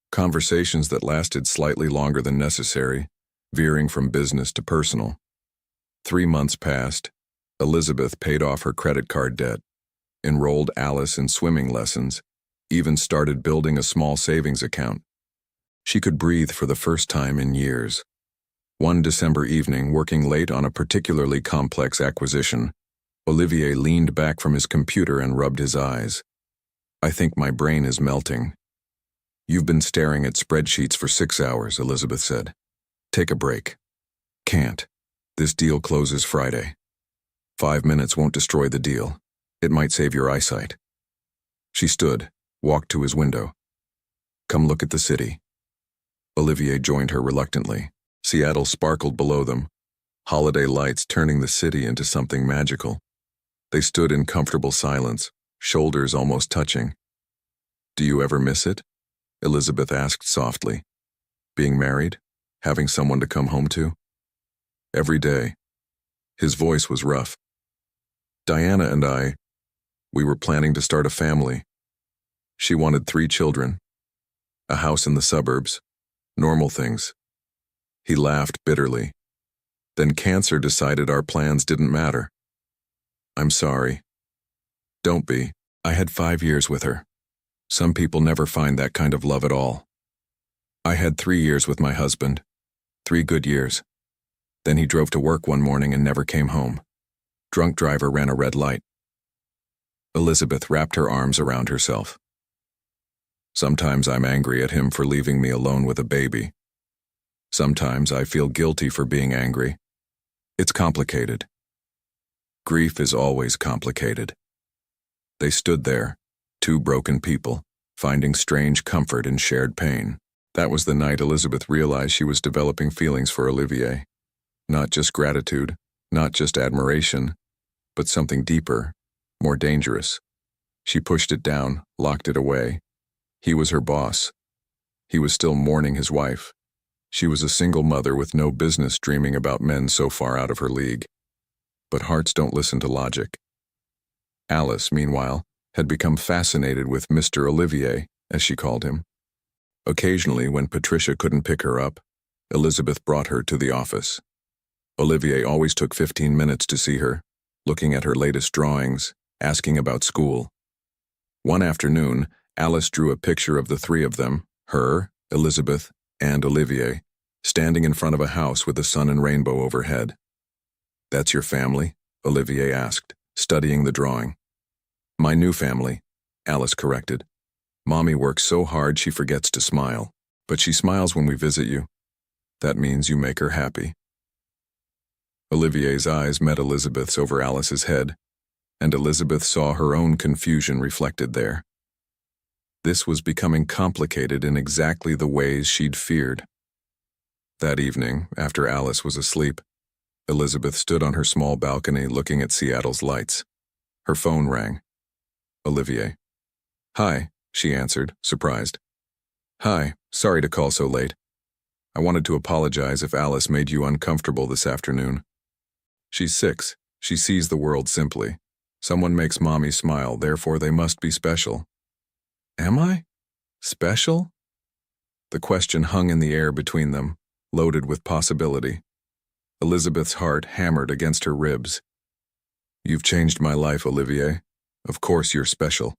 Conversations that lasted slightly longer than necessary, veering from business to personal. 3 months passed. Elizabeth paid off her credit card debt, enrolled Alice in swimming lessons, even started building a small savings account. She could breathe for the first time in years. One December evening, working late on a particularly complex acquisition, Olivier leaned back from his computer and rubbed his eyes. "I think my brain is melting." "You've been staring at spreadsheets for 6 hours," Elizabeth said. "Take a break." "Can't. This deal closes Friday. 5 minutes won't destroy the deal. It might save your eyesight." She stood, walked to his window. "Come look at the city." Olivier joined her reluctantly. Seattle sparkled below them, holiday lights turning the city into something magical. They stood in comfortable silence, shoulders almost touching. "Do you ever miss it?" Elizabeth asked softly. "Being married? Having someone to come home to?" "Every day." His voice was rough. "Diana and we were planning to start a family. She wanted 3 children, a house in the suburbs, normal things." He laughed bitterly. "Then cancer decided our plans didn't matter." "I'm sorry." "Don't be. I had 5 years with her. Some people never find that kind of love at all. I had 3 years with my husband. 3 good years. Then he drove to work one morning and never came home. Drunk driver ran a red light." Elizabeth wrapped her arms around herself. "Sometimes I'm angry at him for leaving me alone with a baby. Sometimes I feel guilty for being angry. It's complicated. Grief is always complicated." They stood there, 2 broken people, finding strange comfort in shared pain. That was the night Elizabeth realized she was developing feelings for Olivier. Not just gratitude, not just admiration, but something deeper, more dangerous. She pushed it down, locked it away. He was her boss. He was still mourning his wife. She was a single mother with no business dreaming about men so far out of her league. But hearts don't listen to logic. Alice, meanwhile, had become fascinated with Mr. Olivier, as she called him. Occasionally, when Patricia couldn't pick her up, Elizabeth brought her to the office. Olivier always took 15 minutes to see her, looking at her latest drawings, asking about school. One afternoon, Alice drew a picture of the 3 of them, her, Elizabeth, and Olivier, standing in front of a house with the sun and rainbow overhead. "That's your family?" Olivier asked, studying the drawing. My new family, Alice corrected. Mommy works so hard she forgets to smile, but she smiles when we visit you. That means you make her happy. Olivier's eyes met Elizabeth's over Alice's head, and Elizabeth saw her own confusion reflected there. This was becoming complicated in exactly the ways she'd feared. That evening, after Alice was asleep, Elizabeth stood on her small balcony looking at Seattle's lights. Her phone rang. Olivier. "Hi," she answered, surprised. "Hi, sorry to call so late. I wanted to apologize if Alice made you uncomfortable this afternoon. She's 6. She sees the world simply. Someone makes Mommy smile, therefore they must be special." "Am I? Special?" The question hung in the air between them, loaded with possibility. Elizabeth's heart hammered against her ribs. "You've changed my life, Olivier. Of course you're special."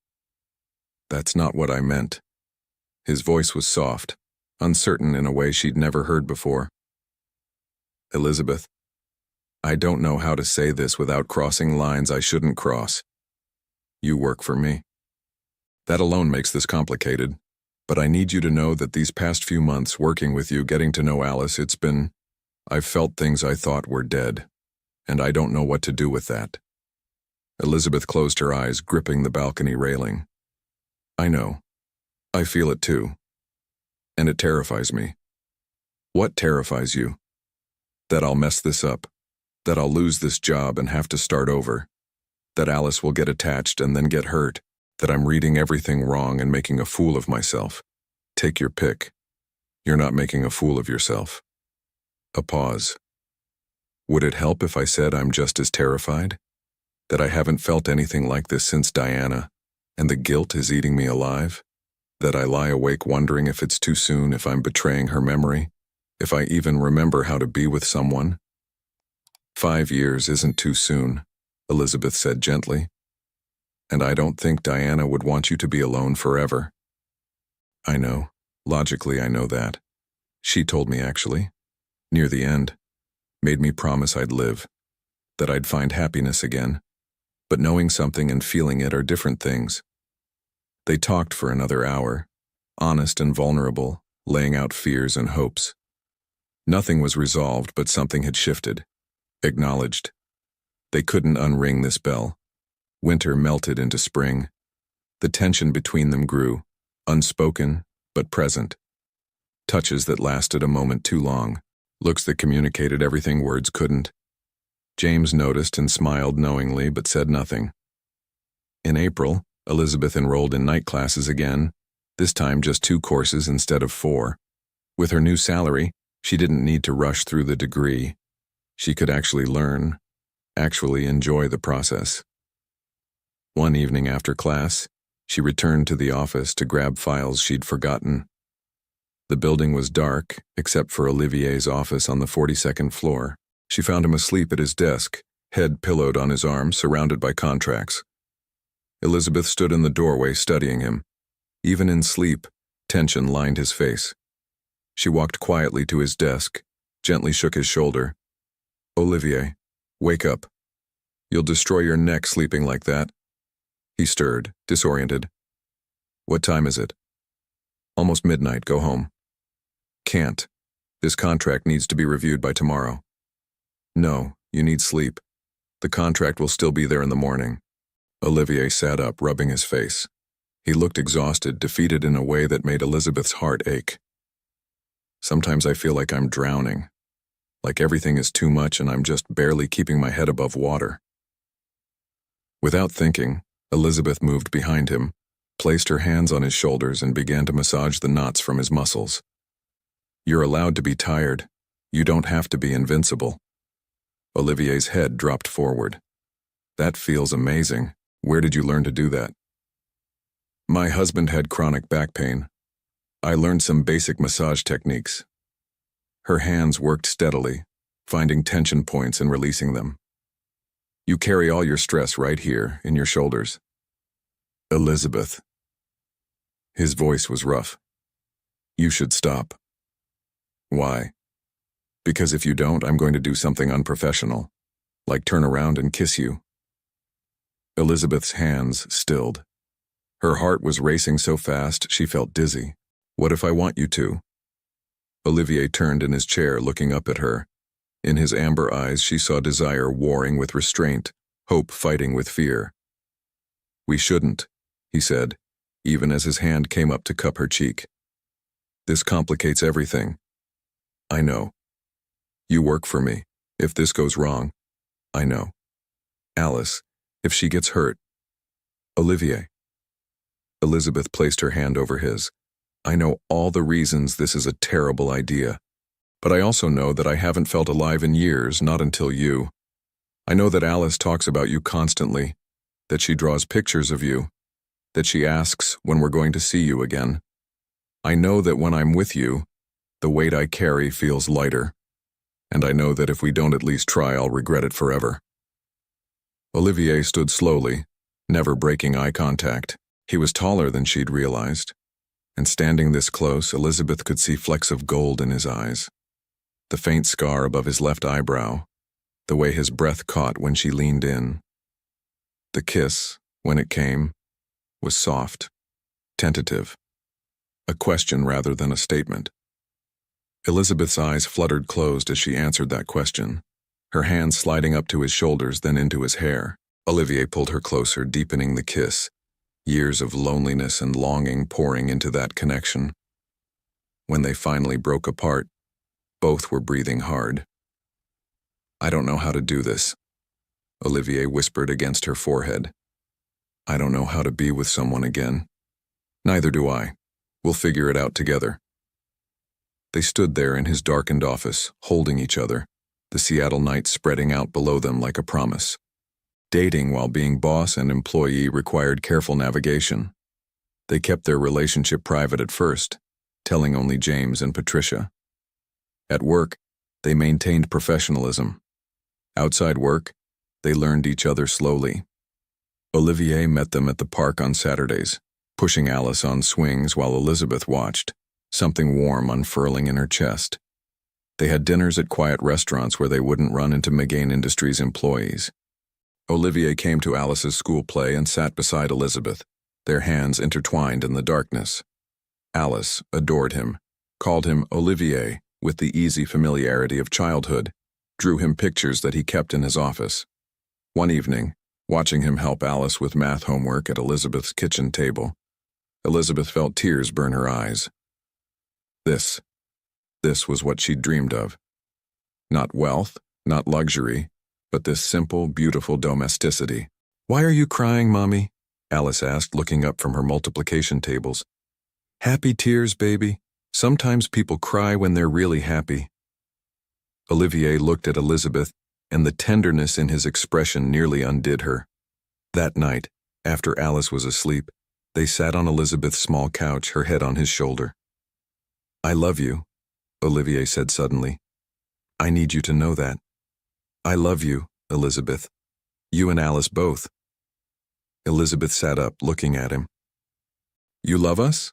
"That's not what I meant." His voice was soft, uncertain in a way she'd never heard before. "Elizabeth, I don't know how to say this without crossing lines I shouldn't cross. You work for me. That alone makes this complicated, but I need you to know that these past few months working with you, getting to know Alice, I've felt things I thought were dead, and I don't know what to do with that." Elizabeth closed her eyes, gripping the balcony railing. "I know. I feel it too. And it terrifies me." "What terrifies you?" "That I'll mess this up. That I'll lose this job and have to start over. That Alice will get attached and then get hurt. That I'm reading everything wrong and making a fool of myself. Take your pick. You're not making a fool of yourself." A pause. "Would it help if I said I'm just as terrified? That I haven't felt anything like this since Diana, and the guilt is eating me alive? That I lie awake wondering if it's too soon, if I'm betraying her memory, if I even remember how to be with someone?" 5 years isn't too soon," Elizabeth said gently. "And I don't think Diana would want you to be alone forever." "I know. Logically, I know that. She told me, actually. Near the end. Made me promise I'd live. That I'd find happiness again. But knowing something and feeling it are different things." They talked for another hour, honest and vulnerable, laying out fears and hopes. Nothing was resolved, but something had shifted. Acknowledged. They couldn't unring this bell. Winter melted into spring. The tension between them grew, unspoken, but present. Touches that lasted a moment too long. Looks that communicated everything words couldn't. James noticed and smiled knowingly, but said nothing. In April, Elizabeth enrolled in night classes again, this time just 2 courses instead of 4. With her new salary, she didn't need to rush through the degree. She could actually learn, actually enjoy the process. One evening after class, she returned to the office to grab files she'd forgotten. The building was dark, except for Olivier's office on the 42nd floor. She found him asleep at his desk, head pillowed on his arm, surrounded by contracts. Elizabeth stood in the doorway studying him. Even in sleep, tension lined his face. She walked quietly to his desk, gently shook his shoulder. "Olivier, wake up. You'll destroy your neck sleeping like that." He stirred, disoriented. "What time is it?" "Almost midnight. Go home." "Can't. This contract needs to be reviewed by tomorrow." "No, you need sleep. The contract will still be there in the morning." Olivier sat up, rubbing his face. He looked exhausted, defeated in a way that made Elizabeth's heart ache. "Sometimes I feel like I'm drowning. Like everything is too much and I'm just barely keeping my head above water." Without thinking, Elizabeth moved behind him, placed her hands on his shoulders and began to massage the knots from his muscles. "You're allowed to be tired. You don't have to be invincible." Olivier's head dropped forward. "That feels amazing. Where did you learn to do that?" "My husband had chronic back pain. I learned some basic massage techniques." Her hands worked steadily, finding tension points and releasing them. "You carry all your stress right here, in your shoulders." "Elizabeth." His voice was rough. "You should stop." "Why?" "Because if you don't, I'm going to do something unprofessional, like turn around and kiss you." Elizabeth's hands stilled. Her heart was racing so fast she felt dizzy. What if I want you to? Olivier turned in his chair, looking up at her. In his amber eyes she saw desire warring with restraint, hope fighting with fear. We shouldn't, he said, even as his hand came up to cup her cheek. This complicates everything. I know. You work for me. If this goes wrong, I know. Alice, if she gets hurt. Olivier. Elizabeth placed her hand over his. I know all the reasons this is a terrible idea, but I also know that I haven't felt alive in years, not until you. I know that Alice talks about you constantly, that she draws pictures of you, that she asks when we're going to see you again. I know that when I'm with you, the weight I carry feels lighter, and I know that if we don't at least try, I'll regret it forever. Olivier stood slowly, never breaking eye contact. He was taller than she'd realized, and standing this close, Elizabeth could see flecks of gold in his eyes. The faint scar above his left eyebrow, the way his breath caught when she leaned in. The kiss, when it came, was soft, tentative, a question rather than a statement. Elizabeth's eyes fluttered closed as she answered that question, her hands sliding up to his shoulders then into his hair. Olivier pulled her closer, deepening the kiss, years of loneliness and longing pouring into that connection. When they finally broke apart, both were breathing hard. I don't know how to do this, Olivier whispered against her forehead. I don't know how to be with someone again. Neither do I. We'll figure it out together. They stood there in his darkened office, holding each other, the Seattle night spreading out below them like a promise. Dating while being boss and employee required careful navigation. They kept their relationship private at first, telling only James and Patricia. At work, they maintained professionalism. Outside work, they learned each other slowly. Olivier met them at the park on Saturdays, pushing Alice on swings while Elizabeth watched, something warm unfurling in her chest. They had dinners at quiet restaurants where they wouldn't run into McGain Industries employees. Olivier came to Alice's school play and sat beside Elizabeth, their hands intertwined in the darkness. Alice adored him, called him Olivier with the easy familiarity of childhood, drew him pictures that he kept in his office. One evening, watching him help Alice with math homework at Elizabeth's kitchen table, Elizabeth felt tears burn her eyes. This was what she'd dreamed of. Not wealth, not luxury, but this simple, beautiful domesticity. Why are you crying, Mommy? Alice asked, looking up from her multiplication tables. Happy tears, baby. Sometimes people cry when they're really happy. Olivier looked at Elizabeth, and the tenderness in his expression nearly undid her. That night, after Alice was asleep, they sat on Elizabeth's small couch, her head on his shoulder. I love you, Olivier said suddenly. I need you to know that. I love you, Elizabeth. You and Alice both. Elizabeth sat up, looking at him. You love us?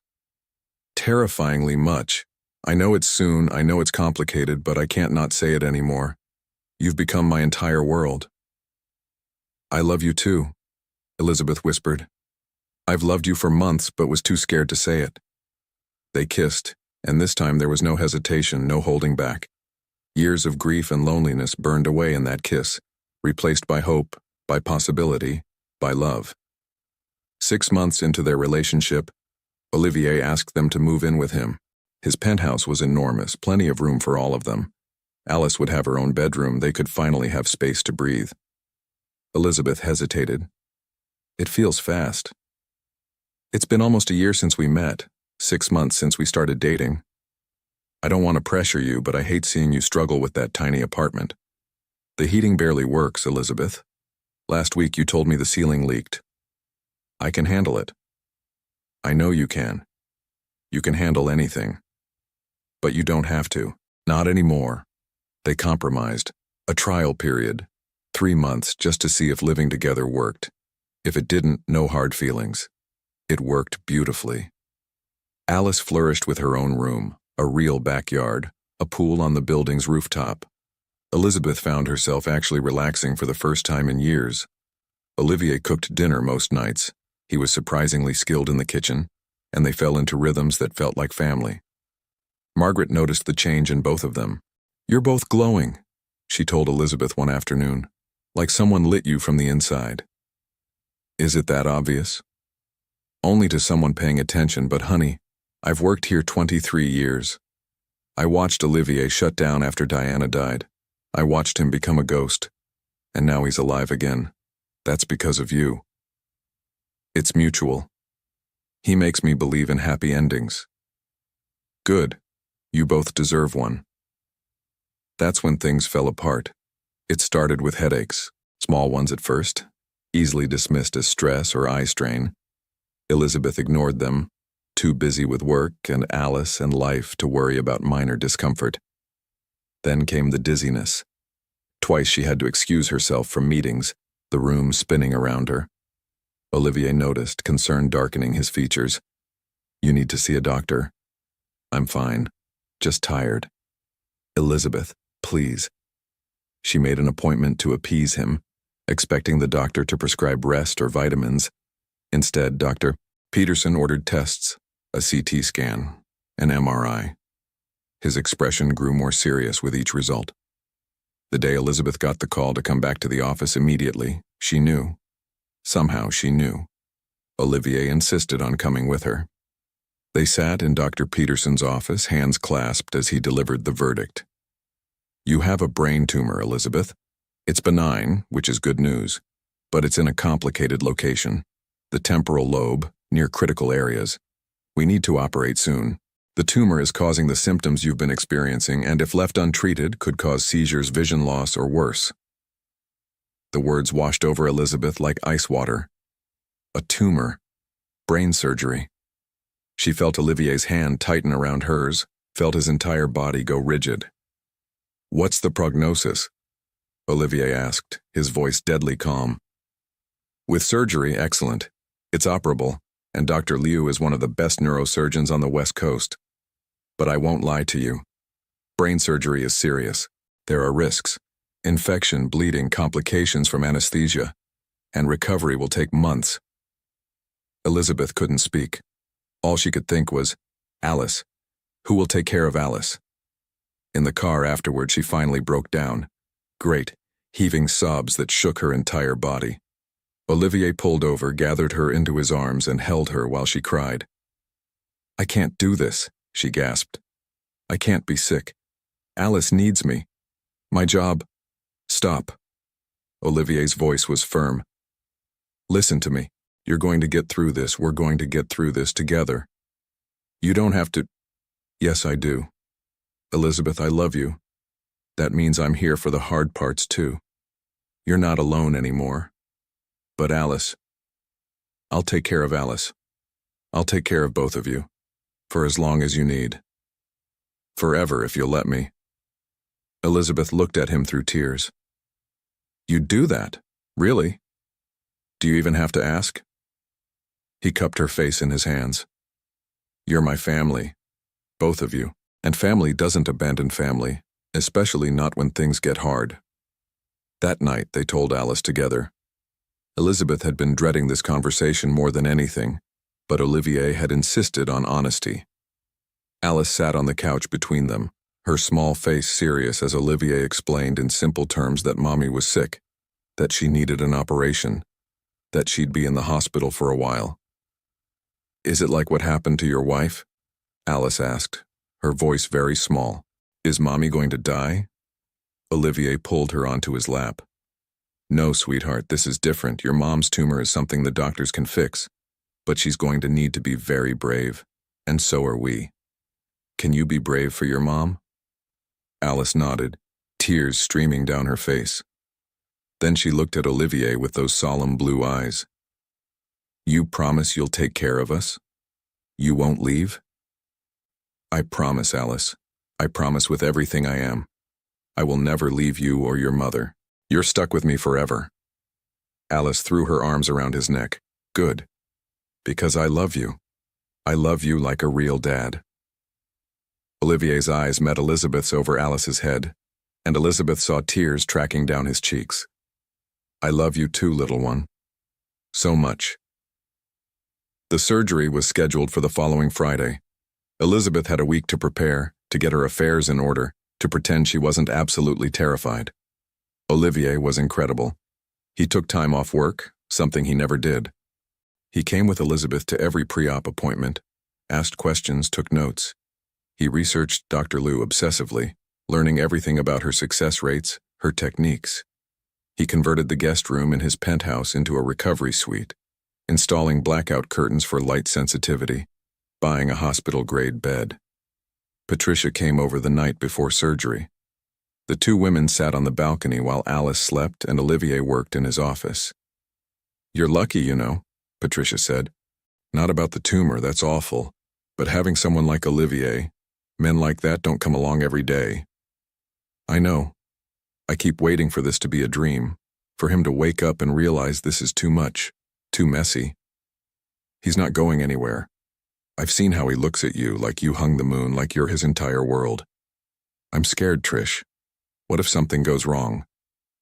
Terrifyingly much. I know it's soon, I know it's complicated, but I can't not say it anymore. You've become my entire world. I love you too, Elizabeth whispered. I've loved you for months, but was too scared to say it. They kissed, and this time there was no hesitation, no holding back. Years of grief and loneliness burned away in that kiss, replaced by hope, by possibility, by love. 6 months into their relationship, Olivier asked them to move in with him. His penthouse was enormous, plenty of room for all of them. Alice would have her own bedroom, they could finally have space to breathe. Elizabeth hesitated. It feels fast. It's been almost a year since we met, 6 months since we started dating. I don't want to pressure you, but I hate seeing you struggle with that tiny apartment. The heating barely works, Elizabeth. Last week you told me the ceiling leaked. I can handle it. I know you can. You can handle anything. But you don't have to. Not anymore. They compromised. A trial period. 3 months just to see if living together worked. If it didn't, no hard feelings. It worked beautifully. Alice flourished with her own room, a real backyard, a pool on the building's rooftop. Elizabeth found herself actually relaxing for the first time in years. Olivier cooked dinner most nights. He was surprisingly skilled in the kitchen, and they fell into rhythms that felt like family. Margaret noticed the change in both of them. "You're both glowing," she told Elizabeth one afternoon, "like someone lit you from the inside." "Is it that obvious?" "Only to someone paying attention, but honey, I've worked here 23 years. I watched Olivier shut down after Diana died. I watched him become a ghost, and now he's alive again. That's because of you. It's mutual. He makes me believe in happy endings." "Good. You both deserve one." That's when things fell apart. It started with headaches, small ones at first, easily dismissed as stress or eye strain. Elizabeth ignored them, too busy with work and Alice and life to worry about minor discomfort. Then came the dizziness. Twice she had to excuse herself from meetings, the room spinning around her. Olivier noticed, concern darkening his features. "You need to see a doctor." "I'm fine. Just tired." "Elizabeth, please." She made an appointment to appease him, expecting the doctor to prescribe rest or vitamins. Instead, Dr. Peterson ordered tests, a CT scan, an MRI. His expression grew more serious with each result. The day Elizabeth got the call to come back to the office immediately, she knew. Somehow she knew. Olivier insisted on coming with her. They sat in Dr. Peterson's office, hands clasped as he delivered the verdict. "You have a brain tumor, Elizabeth. It's benign, which is good news, but it's in a complicated location, the temporal lobe, near critical areas. We need to operate soon. The tumor is causing the symptoms you've been experiencing, and if left untreated, could cause seizures, vision loss, or worse." The words washed over Elizabeth like ice water. A tumor. Brain surgery. She felt Olivier's hand tighten around hers, felt his entire body go rigid. "What's the prognosis?" Olivier asked, his voice deadly calm. "With surgery, excellent. It's operable, and Dr. Liu is one of the best neurosurgeons on the West Coast. But I won't lie to you. Brain surgery is serious. There are risks. Infection, bleeding, complications from anesthesia, and recovery will take months." Elizabeth couldn't speak. All she could think was, Alice. Who will take care of Alice? In the car afterward, she finally broke down. Great, heaving sobs that shook her entire body. Olivier pulled over, gathered her into his arms, and held her while she cried. "I can't do this," she gasped. "I can't be sick. Alice needs me. My job—" "Stop." Olivier's voice was firm. "Listen to me. You're going to get through this. We're going to get through this together. You don't have to—" "Yes, I do. Elizabeth, I love you. That means I'm here for the hard parts too. You're not alone anymore. But Alice, I'll take care of Alice. I'll take care of both of you. For as long as you need. Forever, if you'll let me." Elizabeth looked at him through tears. "You'd do that? Really? Do you even have to ask?" He cupped her face in his hands. "You're my family. Both of you. And family doesn't abandon family, especially not when things get hard." That night, they told Alice together. Elizabeth had been dreading this conversation more than anything, but Olivier had insisted on honesty. Alice sat on the couch between them, her small face serious as Olivier explained in simple terms that Mommy was sick, that she needed an operation, that she'd be in the hospital for a while. "Is it like what happened to your wife?" Alice asked, her voice very small. "Is Mommy going to die?" Olivier pulled her onto his lap. "No, sweetheart, this is different. Your mom's tumor is something the doctors can fix, but she's going to need to be very brave, and so are we. Can you be brave for your mom?" Alice nodded, tears streaming down her face. Then she looked at Olivier with those solemn blue eyes. "You promise you'll take care of us? You won't leave?" "I promise, Alice. I promise with everything I am. I will never leave you or your mother. You're stuck with me forever." Alice threw her arms around his neck. "Good. Because I love you. I love you like a real dad." Olivier's eyes met Elizabeth's over Alice's head, and Elizabeth saw tears tracking down his cheeks. "I love you too, little one. So much. The surgery was scheduled for the following Friday. Elizabeth had a week to prepare, to get her affairs in order, to pretend she wasn't absolutely terrified. Olivier was incredible. He took time off work, something he never did. He came with Elizabeth to every pre-op appointment, asked questions, took notes. He researched Dr. Liu obsessively, learning everything about her success rates, her techniques. He converted the guest room in his penthouse into a recovery suite, installing blackout curtains for light sensitivity, buying a hospital-grade bed. Patricia came over the night before surgery. The two women sat on the balcony while Alice slept and Olivier worked in his office. "You're lucky, you know," Patricia said. "Not about the tumor, that's awful, but having someone like Olivier, men like that don't come along every day." "I know. I keep waiting for this to be a dream, for him to wake up and realize this is too much, too messy. He's not going anywhere. I've seen how he looks at you, like you hung the moon, like you're his entire world. I'm scared, Trish. What if something goes wrong?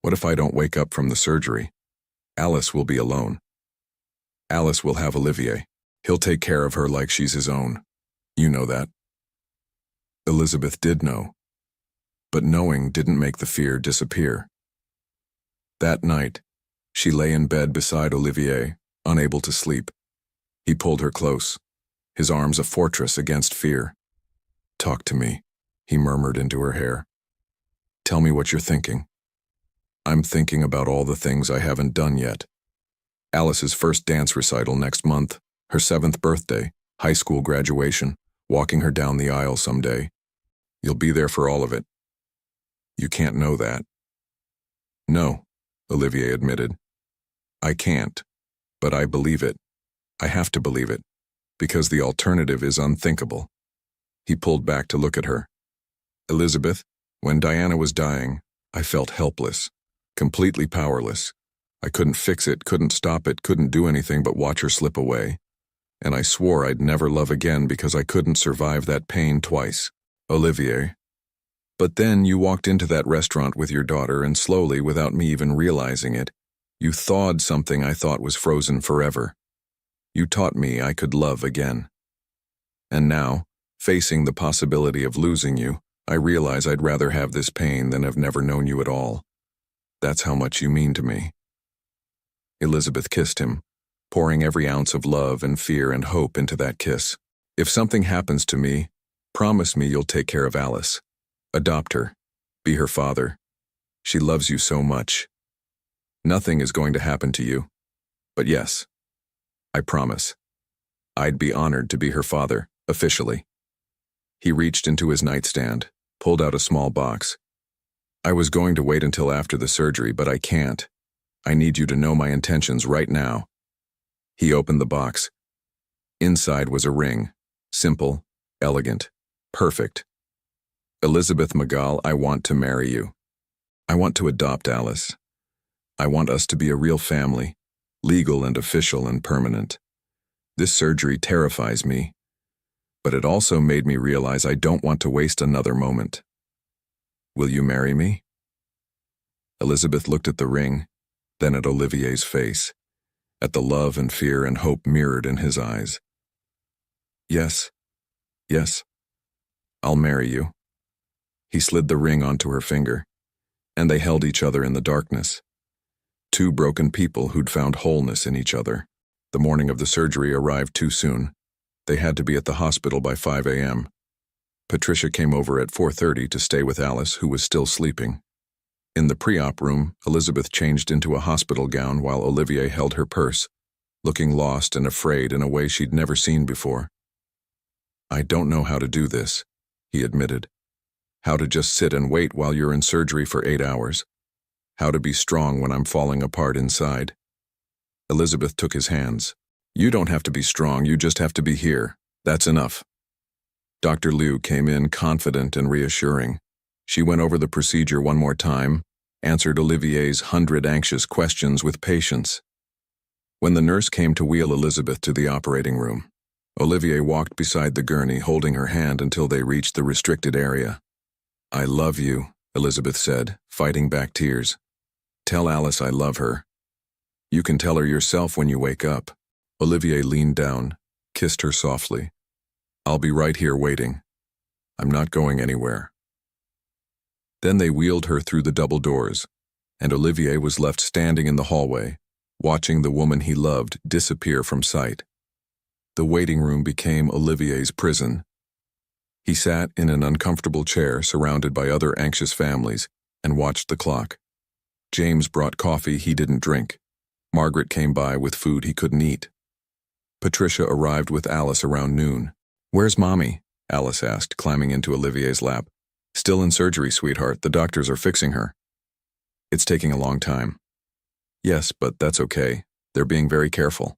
What if I don't wake up from the surgery? Alice will be alone. Alice will have Olivier. He'll take care of her like she's his own. You know that." Elizabeth did know, but knowing didn't make the fear disappear. That night, she lay in bed beside Olivier, unable to sleep. He pulled her close, his arms a fortress against fear. "Talk to me," he murmured into her hair. "Tell me what you're thinking." "I'm thinking about all the things I haven't done yet. Alice's first dance recital next month, her 7th birthday, high school graduation, walking her down the aisle someday. You'll be there for all of it. You can't know that." "No," Olivier admitted. "I can't, but I believe it. I have to believe it, because the alternative is unthinkable." He pulled back to look at her. "Elizabeth, when Diana was dying, I felt helpless, completely powerless. I couldn't fix it, couldn't stop it, couldn't do anything but watch her slip away. And I swore I'd never love again because I couldn't survive that pain twice. Olivier. But then you walked into that restaurant with your daughter and slowly, without me even realizing it, you thawed something I thought was frozen forever. You taught me I could love again. And now, facing the possibility of losing you, I realize I'd rather have this pain than have never known you at all. That's how much you mean to me." Elizabeth kissed him, pouring every ounce of love and fear and hope into that kiss. "If something happens to me, promise me you'll take care of Alice. Adopt her. Be her father. She loves you so much. Nothing is going to happen to you. But yes, I promise. I'd be honored to be her father, officially." He reached into his nightstand, pulled out a small box. "I was going to wait until after the surgery, but I can't. I need you to know my intentions right now." He opened the box. Inside was a ring. Simple, elegant, perfect. "Elizabeth Magal, I want to marry you. I want to adopt Alice. I want us to be a real family, legal and official and permanent. This surgery terrifies me, but it also made me realize I don't want to waste another moment. Will you marry me?" Elizabeth looked at the ring, then at Olivier's face, at the love and fear and hope mirrored in his eyes. "Yes, yes, I'll marry you." He slid the ring onto her finger, and they held each other in the darkness. Two broken people who'd found wholeness in each other. The morning of the surgery arrived too soon. They had to be at the hospital by 5 a.m. Patricia came over at 4:30 to stay with Alice, who was still sleeping. In the pre-op room, Elizabeth changed into a hospital gown while Olivier held her purse, looking lost and afraid in a way she'd never seen before. "I don't know how to do this," he admitted. "How to just sit and wait while you're in surgery for 8 hours. How to be strong when I'm falling apart inside." Elizabeth took his hands. "You don't have to be strong, you just have to be here. That's enough." Dr. Liu came in confident and reassuring. She went over the procedure one more time, answered Olivier's 100 anxious questions with patience. When the nurse came to wheel Elizabeth to the operating room, Olivier walked beside the gurney holding her hand until they reached the restricted area. "I love you," Elizabeth said, fighting back tears. "Tell Alice I love her." You can tell her yourself when you wake up. Olivier leaned down, kissed her softly. I'll be right here waiting. I'm not going anywhere. Then they wheeled her through the double doors, and Olivier was left standing in the hallway, watching the woman he loved disappear from sight. The waiting room became Olivier's prison. He sat in an uncomfortable chair surrounded by other anxious families and watched the clock. James brought coffee he didn't drink. Margaret came by with food he couldn't eat. Patricia arrived with Alice around noon. Where's Mommy? Alice asked, climbing into Olivier's lap. Still in surgery, sweetheart. The doctors are fixing her. It's taking a long time. Yes, but that's okay. They're being very careful.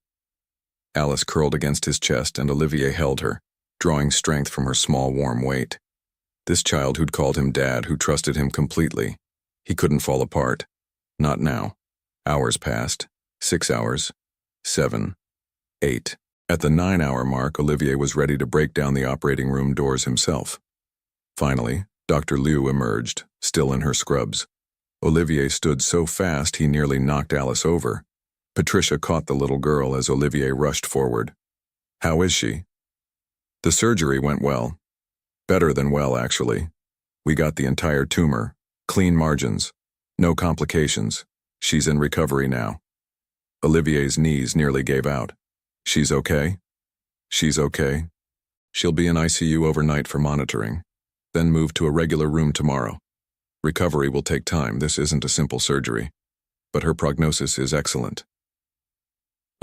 Alice curled against his chest and Olivier held her, drawing strength from her small, warm weight. This child who'd called him Dad, who trusted him completely. He couldn't fall apart. Not now. Hours passed. 6 hours. 7. 8. At the 9-hour mark, Olivier was ready to break down the operating room doors himself. Finally, Dr. Liu emerged, still in her scrubs. Olivier stood so fast he nearly knocked Alice over. Patricia caught the little girl as Olivier rushed forward. How is she? The surgery went well. Better than well, actually. We got the entire tumor, clean margins, no complications. She's in recovery now. Olivier's knees nearly gave out. She's okay? She's okay. She'll be in ICU overnight for monitoring, then move to a regular room tomorrow. Recovery will take time. This isn't a simple surgery, but her prognosis is excellent.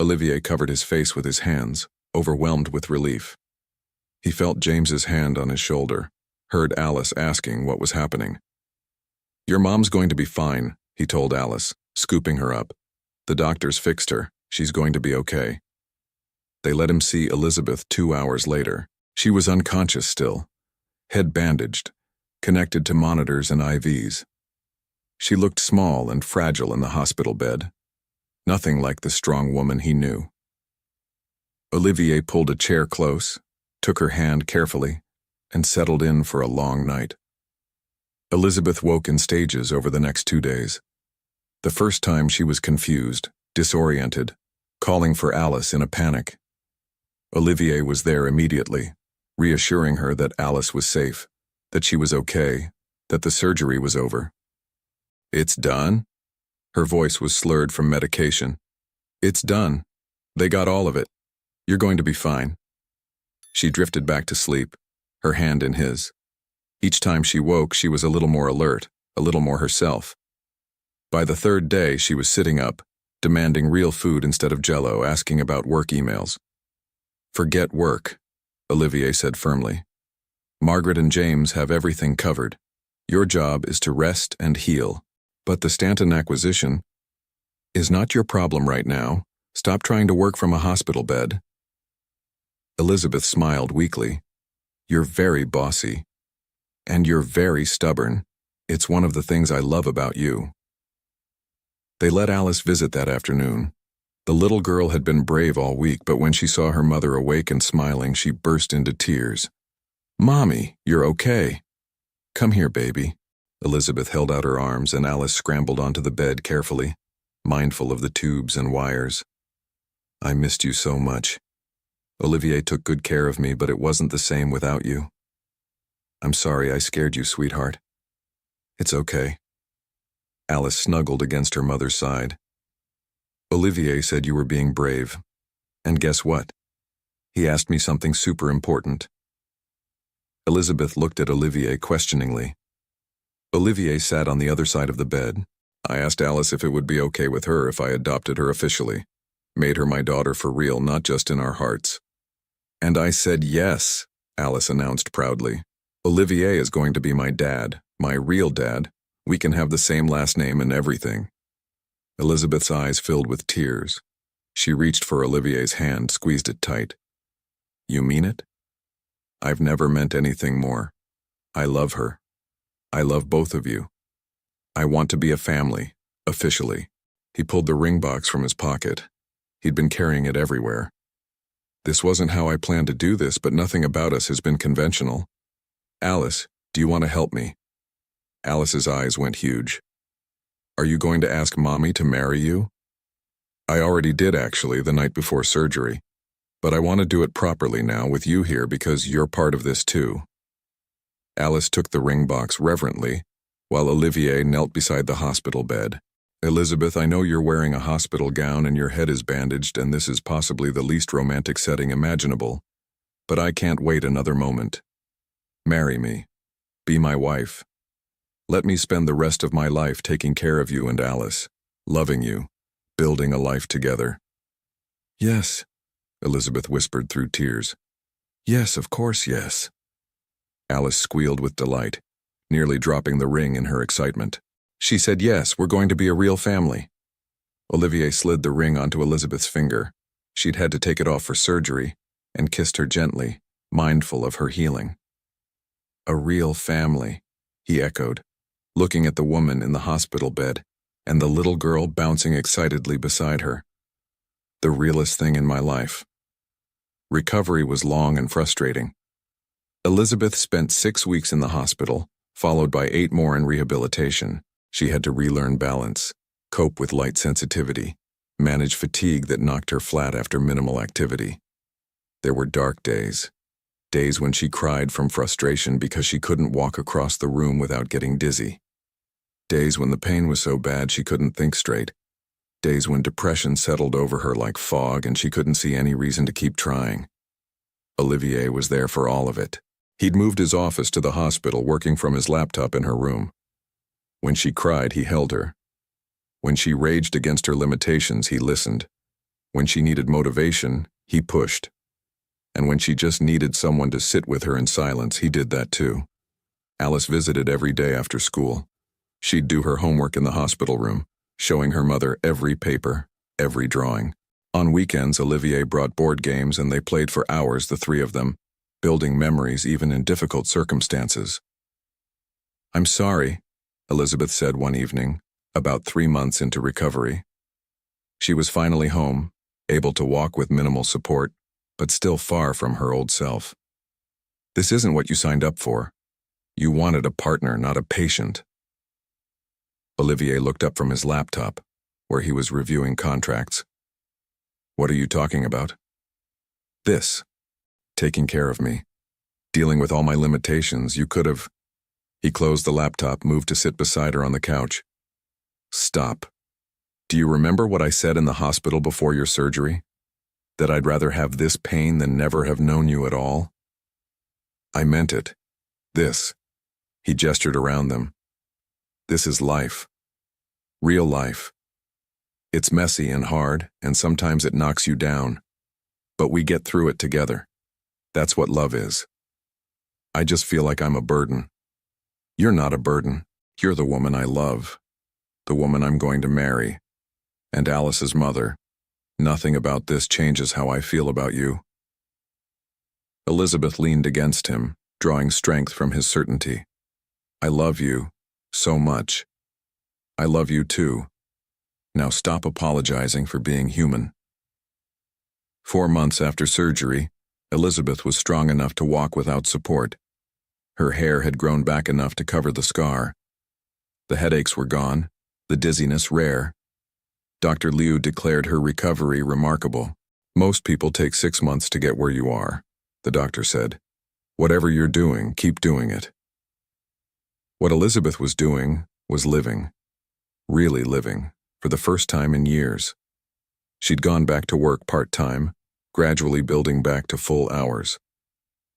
Olivier covered his face with his hands, overwhelmed with relief. He felt James's hand on his shoulder, heard Alice asking what was happening. Your mom's going to be fine, he told Alice, scooping her up. The doctors fixed her. She's going to be okay. They let him see Elizabeth 2 hours later. She was unconscious still, head bandaged, connected to monitors and IVs. She looked small and fragile in the hospital bed, nothing like the strong woman he knew. Olivier pulled a chair close, took her hand carefully, and settled in for a long night. Elizabeth woke in stages over the next 2 days. The first time she was confused, disoriented, calling for Alice in a panic. Olivier was there immediately, reassuring her that Alice was safe, that she was okay, that the surgery was over. It's done? Her voice was slurred from medication. It's done. They got all of it. You're going to be fine. She drifted back to sleep, her hand in his. Each time she woke, she was a little more alert, a little more herself. By the 3rd day, she was sitting up, demanding real food instead of Jell-O, asking about work emails. Forget work, Olivier said firmly. Margaret and James have everything covered. Your job is to rest and heal. But the Stanton acquisition is not your problem right now. Stop trying to work from a hospital bed. Elizabeth smiled weakly. You're very bossy. And you're very stubborn. It's one of the things I love about you. They let Alice visit that afternoon. The little girl had been brave all week, but when she saw her mother awake and smiling, she burst into tears. Mommy, you're okay. Come here, baby. Elizabeth held out her arms and Alice scrambled onto the bed carefully, mindful of the tubes and wires. I missed you so much. Olivier took good care of me, but it wasn't the same without you. I'm sorry I scared you, sweetheart. It's okay. Alice snuggled against her mother's side. Olivier said you were being brave. And guess what? He asked me something super important. Elizabeth looked at Olivier questioningly. Olivier sat on the other side of the bed. I asked Alice if it would be okay with her if I adopted her officially, made her my daughter for real, not just in our hearts. And I said yes, Alice announced proudly. Olivier is going to be my dad, my real dad. We can have the same last name and everything. Elizabeth's eyes filled with tears. She reached for Olivier's hand, squeezed it tight. You mean it? I've never meant anything more. I love her. I love both of you. I want to be a family, officially. He pulled the ring box from his pocket. He'd been carrying it everywhere. This wasn't how I planned to do this, but nothing about us has been conventional. Alice, do you want to help me? Alice's eyes went huge. Are you going to ask Mommy to marry you? I already did actually, the night before surgery. But I want to do it properly now with you here because you're part of this too. Alice took the ring box reverently, while Olivier knelt beside the hospital bed. Elizabeth, I know you're wearing a hospital gown and your head is bandaged and this is possibly the least romantic setting imaginable, but I can't wait another moment. Marry me. Be my wife. Let me spend the rest of my life taking care of you and Alice, loving you, building a life together. Yes, Elizabeth whispered through tears. Yes, of course, yes. Alice squealed with delight, nearly dropping the ring in her excitement. She said, yes, we're going to be a real family. Olivier slid the ring onto Elizabeth's finger. She'd had to take it off for surgery, and kissed her gently, mindful of her healing. A real family, he echoed, looking at the woman in the hospital bed, and the little girl bouncing excitedly beside her. The realest thing in my life. Recovery was long and frustrating. Elizabeth spent 6 weeks in the hospital, followed by 8 more in rehabilitation. She had to relearn balance, cope with light sensitivity, manage fatigue that knocked her flat after minimal activity. There were dark days when she cried from frustration because she couldn't walk across the room without getting dizzy. Days when the pain was so bad she couldn't think straight. Days when depression settled over her like fog and she couldn't see any reason to keep trying. Olivier was there for all of it. He'd moved his office to the hospital, working from his laptop in her room. When she cried, he held her. When she raged against her limitations, he listened. When she needed motivation, he pushed. And when she just needed someone to sit with her in silence, he did that too. Alice visited every day after school. She'd do her homework in the hospital room, showing her mother every paper, every drawing. On weekends, Olivier brought board games and they played for hours, the 3 of them, building memories even in difficult circumstances. I'm sorry, Elizabeth said one evening, about 3 months into recovery. She was finally home, able to walk with minimal support, but still far from her old self. This isn't what you signed up for. You wanted a partner, not a patient. Olivier looked up from his laptop, where he was reviewing contracts. What are you talking about? This. Taking care of me. Dealing with all my limitations, you could have. He closed the laptop, moved to sit beside her on the couch. Stop. Do you remember what I said in the hospital before your surgery? That I'd rather have this pain than never have known you at all? I meant it. This. He gestured around them. This is life. Real life. It's messy and hard, and sometimes it knocks you down. But we get through it together. That's what love is. I just feel like I'm a burden. You're not a burden. You're the woman I love. The woman I'm going to marry. And Alice's mother. Nothing about this changes how I feel about you. Elizabeth leaned against him, drawing strength from his certainty. I love you so much. I love you too. Now stop apologizing for being human. 4 months after surgery, Elizabeth was strong enough to walk without support. Her hair had grown back enough to cover the scar. The headaches were gone, the dizziness rare. Dr. Liu declared her recovery remarkable. Most people take 6 months to get where you are, the doctor said. Whatever you're doing, keep doing it. What Elizabeth was doing was living. Really living, for the first time in years. She'd gone back to work part-time, gradually building back to full hours.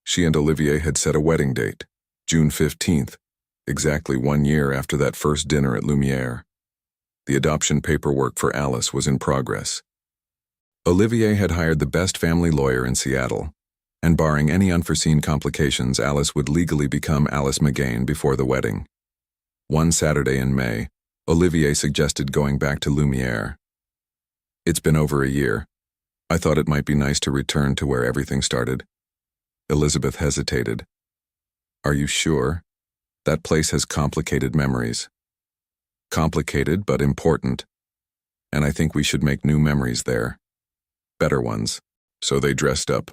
She and Olivier had set a wedding date, June 15th, exactly 1 year after that first dinner at Lumiere. The adoption paperwork for Alice was in progress. Olivier had hired the best family lawyer in Seattle, and barring any unforeseen complications, Alice would legally become Alice McGain before the wedding. One Saturday in May, Olivier suggested going back to Lumiere. It's been over a year. I thought it might be nice to return to where everything started. Elizabeth hesitated. Are you sure? That place has complicated memories. Complicated but important. And I think we should make new memories there. Better ones. So they dressed up.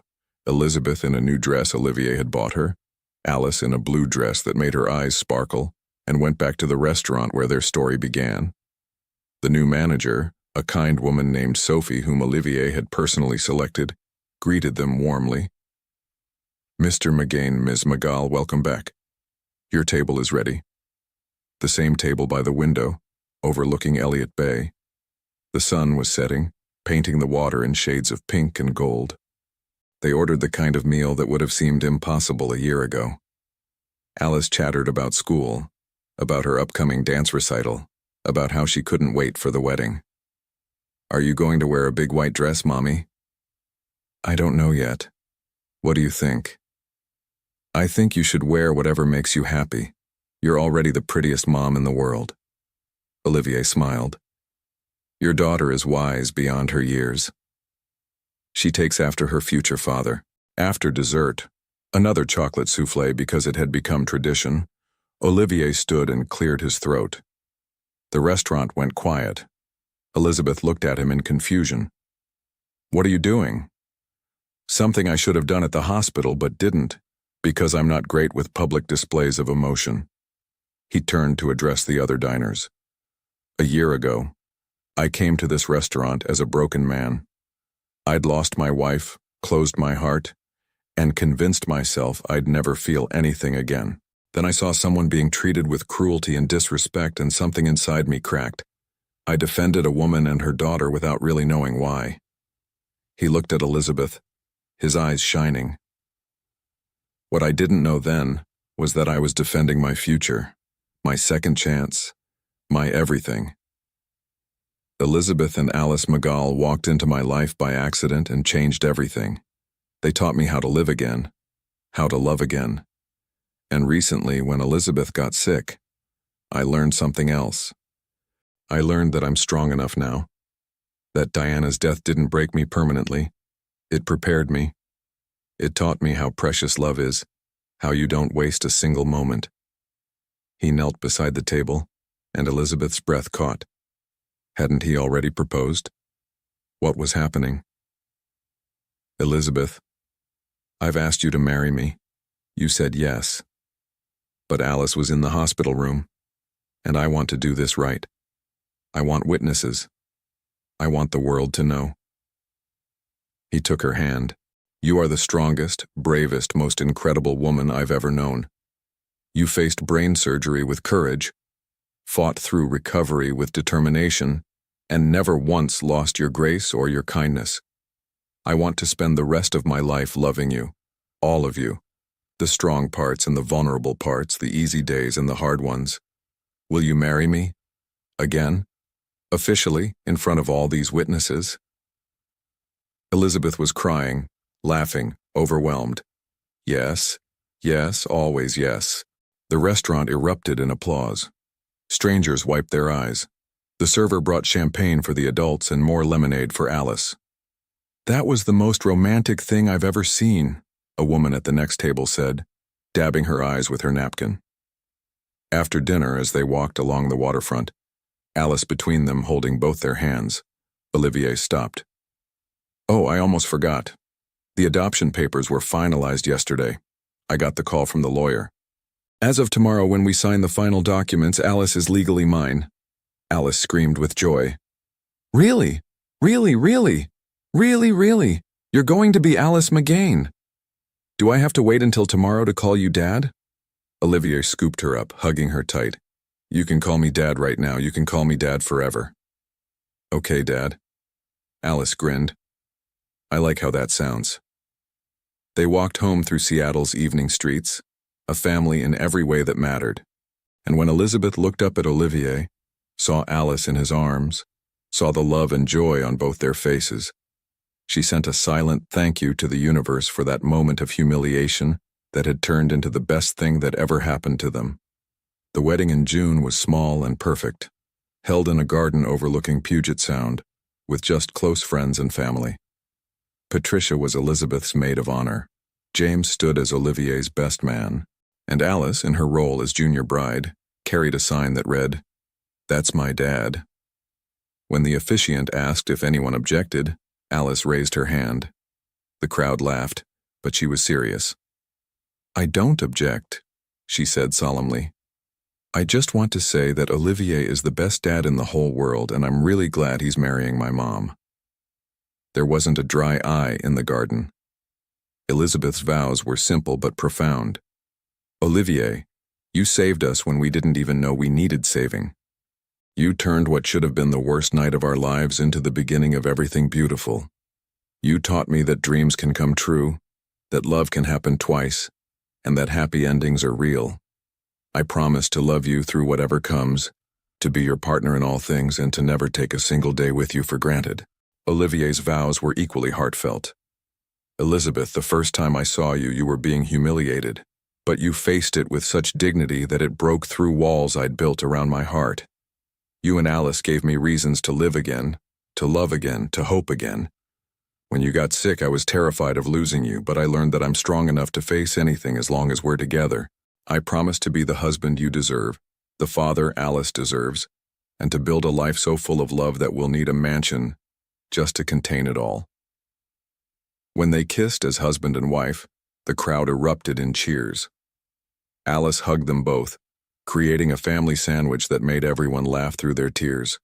Elizabeth in a new dress Olivier had bought her, Alice in a blue dress that made her eyes sparkle, and went back to the restaurant where their story began. The new manager, A kind woman named Sophie, whom Olivier had personally selected, greeted them warmly. "Mr. McGain, Ms. Magal, welcome back. Your table is ready." The same table by the window, overlooking Elliott Bay. The sun was setting, painting the water in shades of pink and gold. They ordered the kind of meal that would have seemed impossible a year ago. Alice chattered about school, about her upcoming dance recital, about how she couldn't wait for the wedding. "Are you going to wear a big white dress, Mommy?" "I don't know yet. What do you think?" "I think you should wear whatever makes you happy. You're already the prettiest mom in the world." Olivier smiled. "Your daughter is wise beyond her years. She takes after her future father." After dessert, another chocolate soufflé because it had become tradition, Olivier stood and cleared his throat. The restaurant went quiet. Elizabeth looked at him in confusion. "What are you doing?" "Something I should have done at the hospital but didn't, because I'm not great with public displays of emotion." He turned to address the other diners. "A year ago, I came to this restaurant as a broken man. I'd lost my wife, closed my heart, and convinced myself I'd never feel anything again. Then I saw someone being treated with cruelty and disrespect, and something inside me cracked. I defended a woman and her daughter without really knowing why." He looked at Elizabeth, his eyes shining. "What I didn't know then was that I was defending my future, my second chance, my everything." Elizabeth and Alice Magal walked into my life by accident and changed everything. They taught me how to live again, how to love again. And recently, when Elizabeth got sick, I learned something else. I learned that I'm strong enough now, that Diana's death didn't break me permanently. It prepared me. It taught me how precious love is, how you don't waste a single moment. He knelt beside the table, and Elizabeth's breath caught. Hadn't he already proposed? What was happening? "Elizabeth, I've asked you to marry me. You said yes. But Alice was in the hospital room, and I want to do this right. I want witnesses. I want the world to know." He took her hand. "You are the strongest, bravest, most incredible woman I've ever known. You faced brain surgery with courage, fought through recovery with determination, and never once lost your grace or your kindness. I want to spend the rest of my life loving you, all of you, the strong parts and the vulnerable parts, the easy days and the hard ones. Will you marry me? Again? Officially, in front of all these witnesses?" Elizabeth was crying, laughing, overwhelmed. "Yes, yes, always yes." The restaurant erupted in applause. Strangers wiped their eyes. The server brought champagne for the adults and more lemonade for Alice. "That was the most romantic thing I've ever seen," a woman at the next table said, dabbing her eyes with her napkin. After dinner, as they walked along the waterfront, Alice between them holding both their hands, Olivier stopped. "Oh, I almost forgot. The adoption papers were finalized yesterday. I got the call from the lawyer. As of tomorrow, when we sign the final documents, Alice is legally mine." Alice screamed with joy. "Really? Really, really? Really, really? You're going to be Alice McGain? Do I have to wait until tomorrow to call you Dad?" Olivier scooped her up, hugging her tight. "You can call me Dad right now. You can call me Dad forever." "Okay, Dad." Alice grinned. "I like how that sounds." They walked home through Seattle's evening streets, a family in every way that mattered. And when Elizabeth looked up at Olivier, saw Alice in his arms, saw the love and joy on both their faces, she sent a silent thank you to the universe for that moment of humiliation that had turned into the best thing that ever happened to them. The wedding in June was small and perfect, held in a garden overlooking Puget Sound, with just close friends and family. Patricia was Elizabeth's maid of honor. James stood as Olivier's best man, and Alice, in her role as junior bride, carried a sign that read, "That's my dad." When the officiant asked if anyone objected, Alice raised her hand. The crowd laughed, but she was serious. "I don't object," she said solemnly. I just want to say that Olivier is the best dad in the whole world, and I'm really glad he's marrying my mom. There wasn't a dry eye in the garden. Elizabeth's vows were simple but profound. Olivier, you saved us when we didn't even know we needed saving. You turned what should have been the worst night of our lives into the beginning of everything beautiful. You taught me that dreams can come true, that love can happen twice, and that happy endings are real. I promise to love you through whatever comes, to be your partner in all things, and to never take a single day with you for granted. Olivier's vows were equally heartfelt. Elizabeth, the first time I saw you, you were being humiliated, but you faced it with such dignity that it broke through walls I'd built around my heart. You and Alice gave me reasons to live again, to love again, to hope again. When you got sick, I was terrified of losing you, but I learned that I'm strong enough to face anything as long as we're together. I promise to be the husband you deserve, the father Alice deserves, and to build a life so full of love that we'll need a mansion just to contain it all. When they kissed as husband and wife, the crowd erupted in cheers. Alice hugged them both, creating a family sandwich that made everyone laugh through their tears.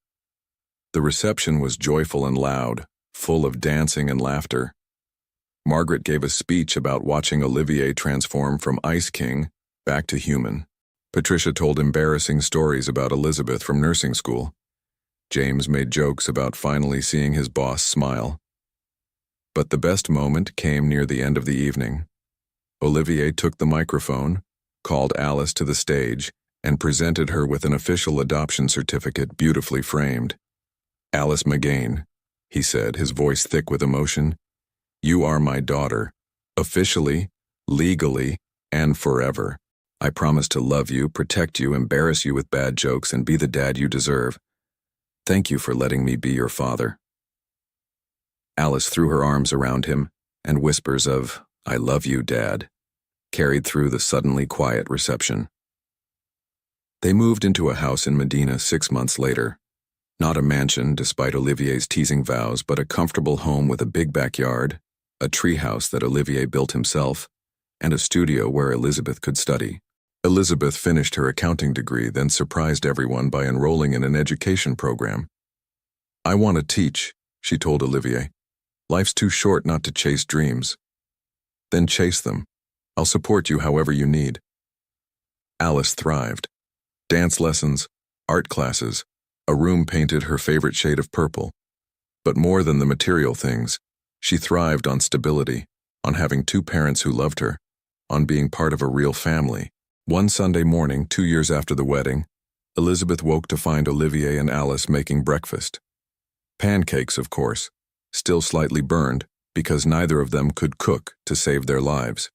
The reception was joyful and loud, full of dancing and laughter. Margaret gave a speech about watching Olivier transform from Ice King back to human. Patricia told embarrassing stories about Elizabeth from nursing school. James made jokes about finally seeing his boss smile. But the best moment came near the end of the evening. Olivier took the microphone, called Alice to the stage, and presented her with an official adoption certificate beautifully framed. "Alice McGain," he said, his voice thick with emotion, "you are my daughter, officially, legally, and forever. I promise to love you, protect you, embarrass you with bad jokes, and be the dad you deserve. Thank you for letting me be your father." Alice threw her arms around him, and whispers of, "I love you, Dad," carried through the suddenly quiet reception. They moved into a house in Medina 6 months later. Not a mansion, despite Olivier's teasing vows, but a comfortable home with a big backyard, a treehouse that Olivier built himself, and a studio where Elizabeth could study. Elizabeth finished her accounting degree, then surprised everyone by enrolling in an education program. "I want to teach," she told Olivier. "Life's too short not to chase dreams." "Then chase them. I'll support you however you need." Alice thrived. Dance lessons, art classes, a room painted her favorite shade of purple. But more than the material things, she thrived on stability, on having 2 parents who loved her, on being part of a real family. One Sunday morning, 2 years after the wedding, Elizabeth woke to find Olivier and Alice making breakfast. Pancakes, of course, still slightly burned because neither of them could cook to save their lives.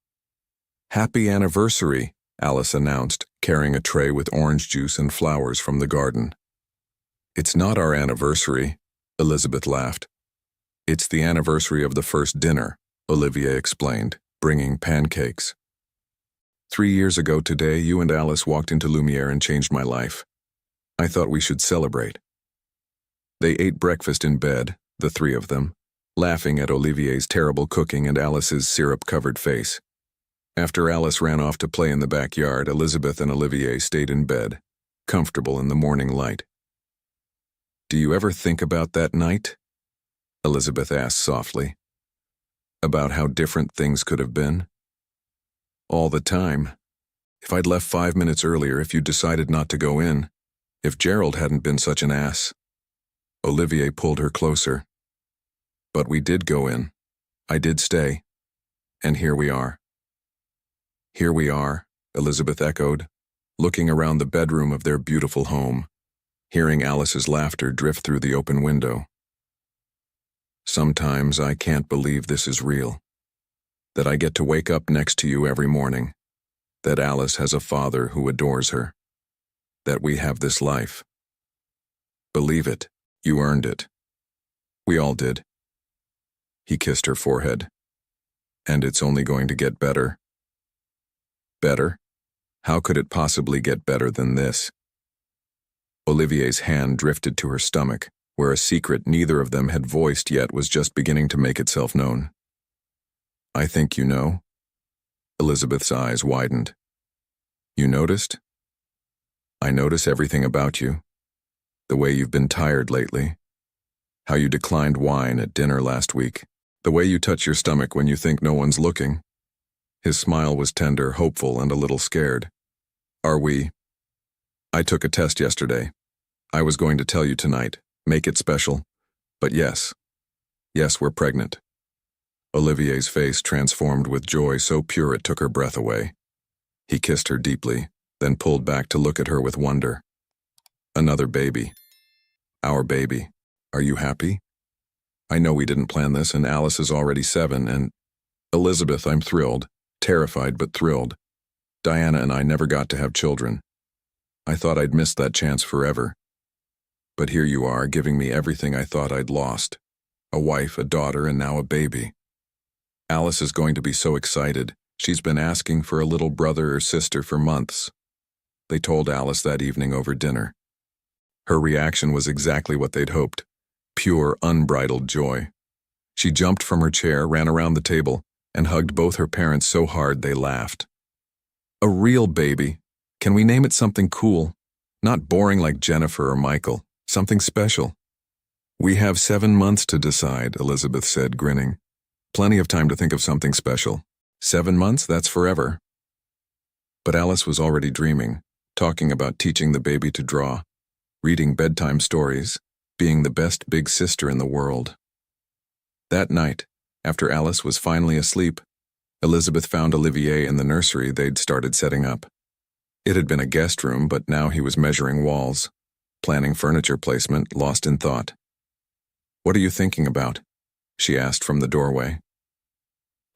"Happy anniversary," Alice announced, carrying a tray with orange juice and flowers from the garden. "It's not our anniversary," Elizabeth laughed. "It's the anniversary of the first dinner," Olivier explained, bringing pancakes. 3 years ago today, you and Alice walked into Lumiere and changed my life. I thought we should celebrate." They ate breakfast in bed, the 3 of them, laughing at Olivier's terrible cooking and Alice's syrup-covered face. After Alice ran off to play in the backyard, Elizabeth and Olivier stayed in bed, comfortable in the morning light. "Do you ever think about that night?" Elizabeth asked softly. "About how different things could have been?" "All the time. If I'd left 5 minutes earlier, if you'd decided not to go in, if Gerald hadn't been such an ass." Olivier pulled her closer. "But we did go in. I did stay. And here we are." "Here we are," Elizabeth echoed, looking around the bedroom of their beautiful home, hearing Alice's laughter drift through the open window. "Sometimes I can't believe this is real. That I get to wake up next to you every morning. That Alice has a father who adores her. That we have this life. Believe it, you earned it. We all did." He kissed her forehead. "And it's only going to get better." "Better? How could it possibly get better than this?" Olivier's hand drifted to her stomach, where a secret neither of them had voiced yet was just beginning to make itself known. "I think you know." Elizabeth's eyes widened. "You noticed?" I notice everything about you. The way you've been tired lately. How you declined wine at dinner last week. The way you touch your stomach when you think no one's looking. His smile was tender, hopeful, and a little scared. I took a test yesterday. I was going to tell you tonight, make it special. But yes, we're pregnant. Olivier's face transformed with joy so pure it took her breath away. He kissed her deeply, then pulled back to look at her with wonder. Another baby. Our baby. Are you happy? I know we didn't plan this, and Alice is already 7, and... Elizabeth, I'm thrilled. Terrified, but thrilled. Diana and I never got to have children. I thought I'd missed that chance forever. But here you are, giving me everything I thought I'd lost. A wife, a daughter, and now a baby. Alice is going to be so excited. She's been asking for a little brother or sister for months. They told Alice that evening over dinner. Her reaction was exactly what they'd hoped. Pure, unbridled joy. She jumped from her chair, ran around the table, and hugged both her parents so hard they laughed. A real baby. Can we name it something cool? Not boring like Jennifer or Michael. Something special. We have 7 months to decide, Elizabeth said, grinning. Plenty of time to think of something special. 7 months? That's forever. But Alice was already dreaming, talking about teaching the baby to draw, reading bedtime stories, being the best big sister in the world. That night, after Alice was finally asleep, Elizabeth found Olivier in the nursery they'd started setting up. It had been a guest room, but now he was measuring walls, planning furniture placement, lost in thought. What are you thinking about? She asked from the doorway.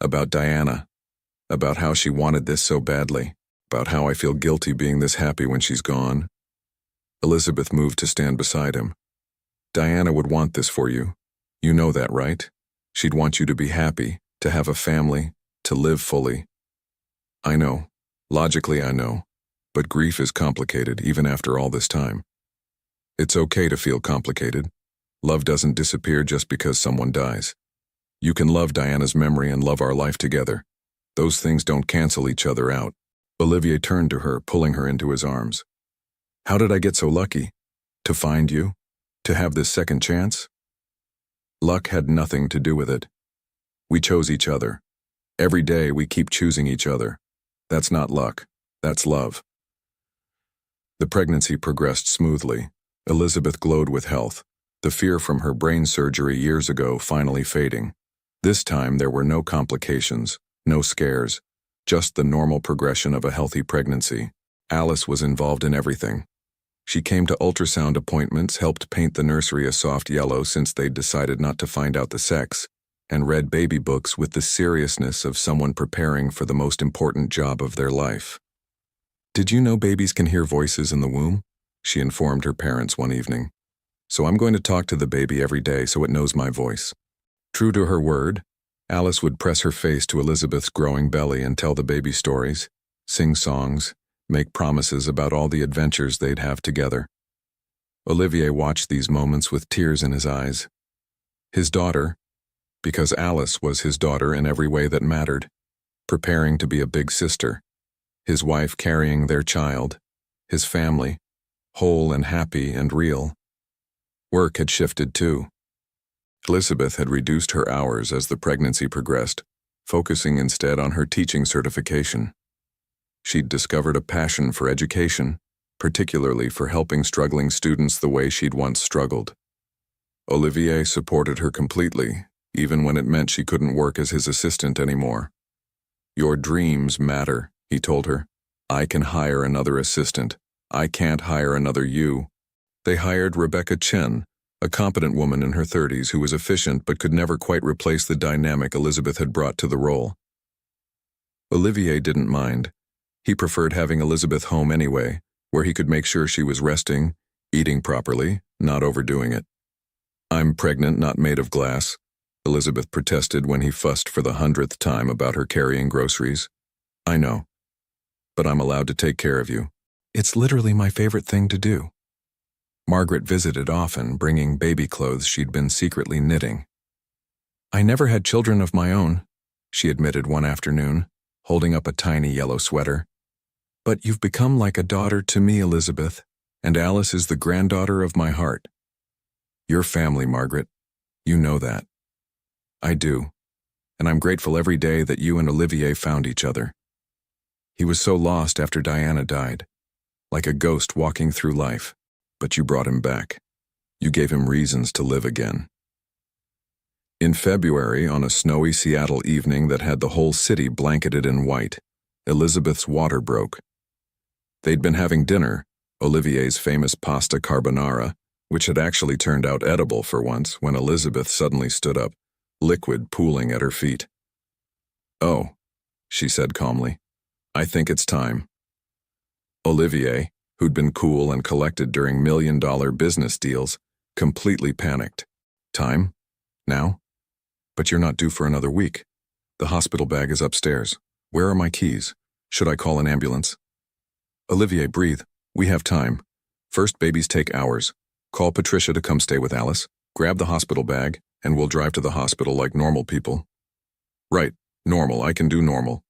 About Diana. About how she wanted this so badly. About how I feel guilty being this happy when she's gone. Elizabeth moved to stand beside him. Diana would want this for you. You know that, right? She'd want you to be happy, to have a family, to live fully. I know. Logically, I know. But grief is complicated, even after all this time. It's okay to feel complicated. Love doesn't disappear just because someone dies. You can love Diana's memory and love our life together. Those things don't cancel each other out. Olivier turned to her, pulling her into his arms. How did I get so lucky? To find you? To have this second chance? Luck had nothing to do with it. We chose each other. Every day we keep choosing each other. That's not luck. That's love. The pregnancy progressed smoothly. Elizabeth glowed with health, the fear from her brain surgery years ago finally fading. This time there were no complications, no scares, just the normal progression of a healthy pregnancy. Alice was involved in everything. She came to ultrasound appointments, helped paint the nursery a soft yellow since they'd decided not to find out the sex, and read baby books with the seriousness of someone preparing for the most important job of their life. Did you know babies can hear voices in the womb? She informed her parents one evening. So I'm going to talk to the baby every day so it knows my voice. True to her word, Alice would press her face to Elizabeth's growing belly and tell the baby stories, sing songs, make promises about all the adventures they'd have together. Olivier watched these moments with tears in his eyes. His daughter, because Alice was his daughter in every way that mattered, preparing to be a big sister, his wife carrying their child, his family, whole and happy and real. Work had shifted too. Elizabeth had reduced her hours as the pregnancy progressed, focusing instead on her teaching certification. She'd discovered a passion for education, particularly for helping struggling students the way she'd once struggled. Olivier supported her completely, even when it meant she couldn't work as his assistant anymore. Your dreams matter, he told her. I can hire another assistant. I can't hire another you. They hired Rebecca Chen, a competent woman in her 30s who was efficient but could never quite replace the dynamic Elizabeth had brought to the role. Olivier didn't mind. He preferred having Elizabeth home anyway, where he could make sure she was resting, eating properly, not overdoing it. I'm pregnant, not made of glass, Elizabeth protested when he fussed for the 100th time about her carrying groceries. I know. But I'm allowed to take care of you. It's literally my favorite thing to do. Margaret visited often, bringing baby clothes she'd been secretly knitting. I never had children of my own, she admitted one afternoon, holding up a tiny yellow sweater. But you've become like a daughter to me, Elizabeth, and Alice is the granddaughter of my heart. Your family, Margaret. You know that. I do, and I'm grateful every day that you and Olivier found each other. He was so lost after Diana died, like a ghost walking through life, but you brought him back. You gave him reasons to live again. In February, on a snowy Seattle evening that had the whole city blanketed in white, Elizabeth's water broke. They'd been having dinner, Olivier's famous pasta carbonara, which had actually turned out edible for once, when Elizabeth suddenly stood up, liquid pooling at her feet. "Oh," she said calmly, "I think it's time." Olivier, who'd been cool and collected during million-dollar business deals, completely panicked. "Time? Now? But you're not due for another week. The hospital bag is upstairs. Where are my keys? Should I call an ambulance?" "Olivier, breathe. We have time. First babies take hours. Call Patricia to come stay with Alice. Grab the hospital bag, and we'll drive to the hospital like normal people." "Right, normal. I can do normal."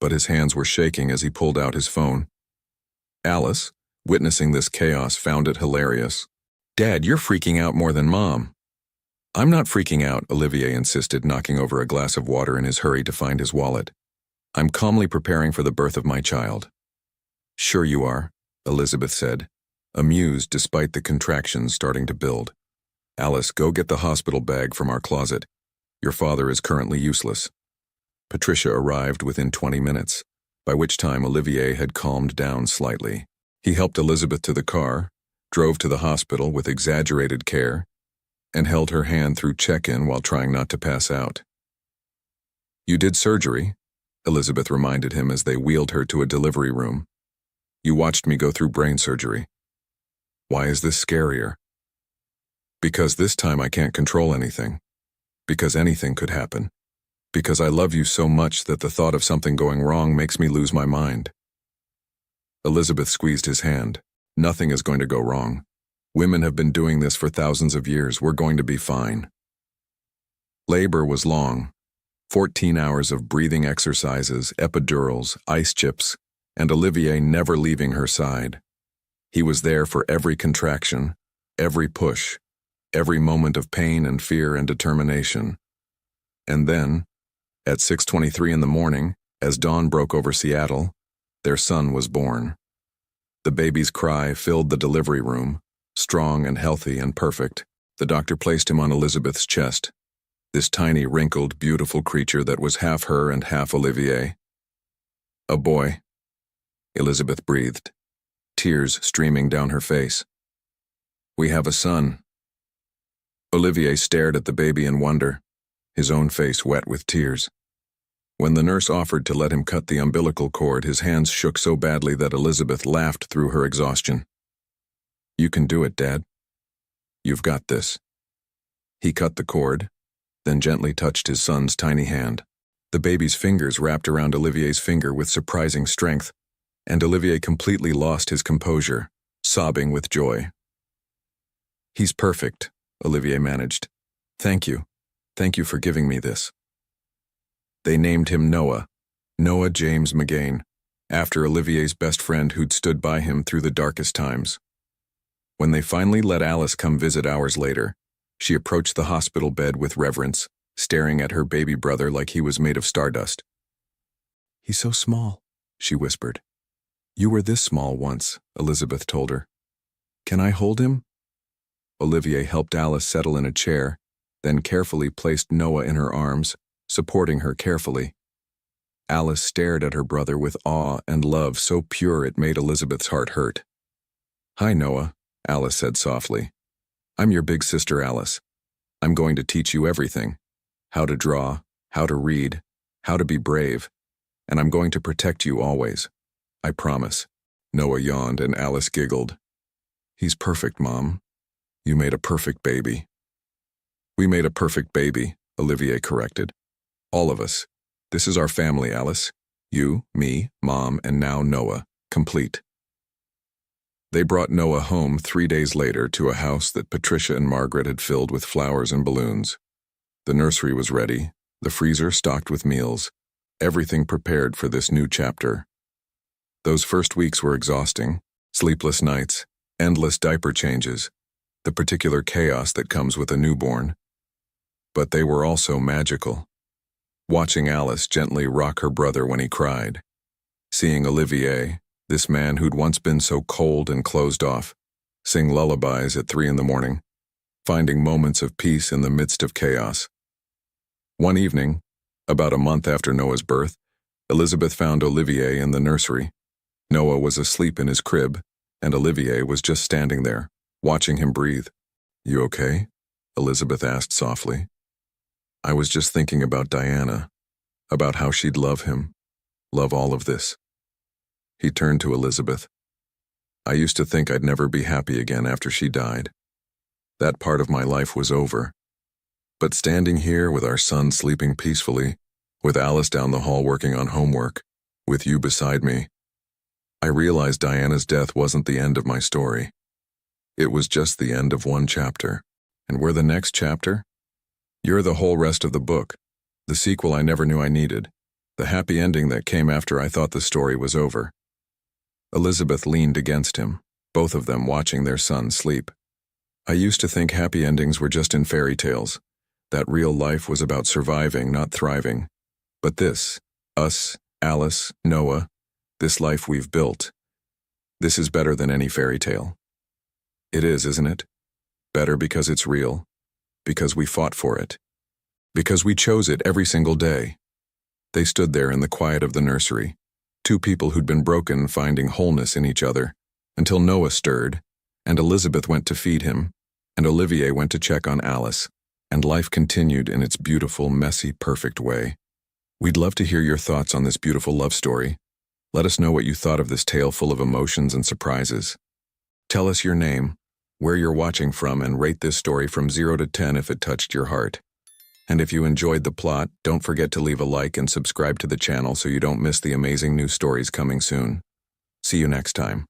But his hands were shaking as he pulled out his phone. Alice, witnessing this chaos, found it hilarious. "Dad, you're freaking out more than Mom." "I'm not freaking out," Olivier insisted, knocking over a glass of water in his hurry to find his wallet. "I'm calmly preparing for the birth of my child." "Sure you are," Elizabeth said, amused despite the contractions starting to build. "Alice, go get the hospital bag from our closet. Your father is currently useless." Patricia arrived within 20 minutes, by which time Olivier had calmed down slightly. He helped Elizabeth to the car, drove to the hospital with exaggerated care, and held her hand through check-in while trying not to pass out. "You did surgery," Elizabeth reminded him as they wheeled her to a delivery room. "You watched me go through brain surgery. Why is this scarier?" "Because this time I can't control anything. Because anything could happen. Because I love you so much that the thought of something going wrong makes me lose my mind." Elizabeth squeezed his hand. "Nothing is going to go wrong. Women have been doing this for thousands of years. We're going to be fine." Labor was long. 14 hours of breathing exercises, epidurals, ice chips, and Olivier never leaving her side. He was there for every contraction, every push, every moment of pain and fear and determination. And then, at 6:23 in the morning, as dawn broke over Seattle, their son was born. The baby's cry filled the delivery room, strong and healthy and perfect. The doctor placed him on Elizabeth's chest, this tiny, wrinkled, beautiful creature that was half her and half Olivier. "A boy," Elizabeth breathed, tears streaming down her face. "We have a son." Olivier stared at the baby in wonder, his own face wet with tears. When the nurse offered to let him cut the umbilical cord, his hands shook so badly that Elizabeth laughed through her exhaustion. "You can do it, Dad. You've got this." He cut the cord, then gently touched his son's tiny hand. The baby's fingers wrapped around Olivier's finger with surprising strength, and Olivier completely lost his composure, sobbing with joy. "He's perfect," Olivier managed. "Thank you. Thank you for giving me this." They named him Noah James McGain, after Olivier's best friend who'd stood by him through the darkest times. When they finally let Alice come visit hours later, she approached the hospital bed with reverence, staring at her baby brother like he was made of stardust. "He's so small," she whispered. "You were this small once," Elizabeth told her. "Can I hold him?" Olivier helped Alice settle in a chair, then carefully placed Noah in her arms, supporting her carefully. Alice stared at her brother with awe and love so pure it made Elizabeth's heart hurt. "Hi, Noah," Alice said softly. "I'm your big sister, Alice. I'm going to teach you everything. How to draw, how to read, how to be brave, and I'm going to protect you always. I promise." Noah yawned and Alice giggled. "He's perfect, Mom. You made a perfect baby." "We made a perfect baby," Olivier corrected. "All of us. This is our family, Alice. You, me, Mom, and now Noah. Complete." They brought Noah home 3 days later to a house that Patricia and Margaret had filled with flowers and balloons. The nursery was ready, the freezer stocked with meals, everything prepared for this new chapter. Those first weeks were exhausting. Sleepless nights, endless diaper changes, the particular chaos that comes with a newborn. But they were also magical. Watching Alice gently rock her brother when he cried. Seeing Olivier, this man who'd once been so cold and closed off, sing lullabies at 3 a.m, finding moments of peace in the midst of chaos. One evening, about a month after Noah's birth, Elizabeth found Olivier in the nursery. Noah was asleep in his crib, and Olivier was just standing there, watching him breathe. "You okay?" Elizabeth asked softly. "I was just thinking about Diana, about how she'd love him, love all of this." He turned to Elizabeth. "I used to think I'd never be happy again after she died. That part of my life was over. But standing here with our son sleeping peacefully, with Alice down the hall working on homework, with you beside me, I realized Diana's death wasn't the end of my story. It was just the end of one chapter. And we're the next chapter? You're the whole rest of the book, the sequel I never knew I needed, the happy ending that came after I thought the story was over." Elizabeth leaned against him, both of them watching their son sleep. "I used to think happy endings were just in fairy tales, that real life was about surviving, not thriving. But this, us, Alice, Noah, this life we've built, this is better than any fairy tale. It is, isn't it? Better because it's real, because we fought for it, because we chose it every single day." They stood there in the quiet of the nursery, two people who'd been broken finding wholeness in each other, until Noah stirred, and Elizabeth went to feed him, and Olivier went to check on Alice, and life continued in its beautiful, messy, perfect way. We'd love to hear your thoughts on this beautiful love story. Let us know what you thought of this tale full of emotions and surprises. Tell us your name, where you're watching from, and rate this story from 0 to 10 if it touched your heart. And if you enjoyed the plot, don't forget to leave a like and subscribe to the channel so you don't miss the amazing new stories coming soon. See you next time.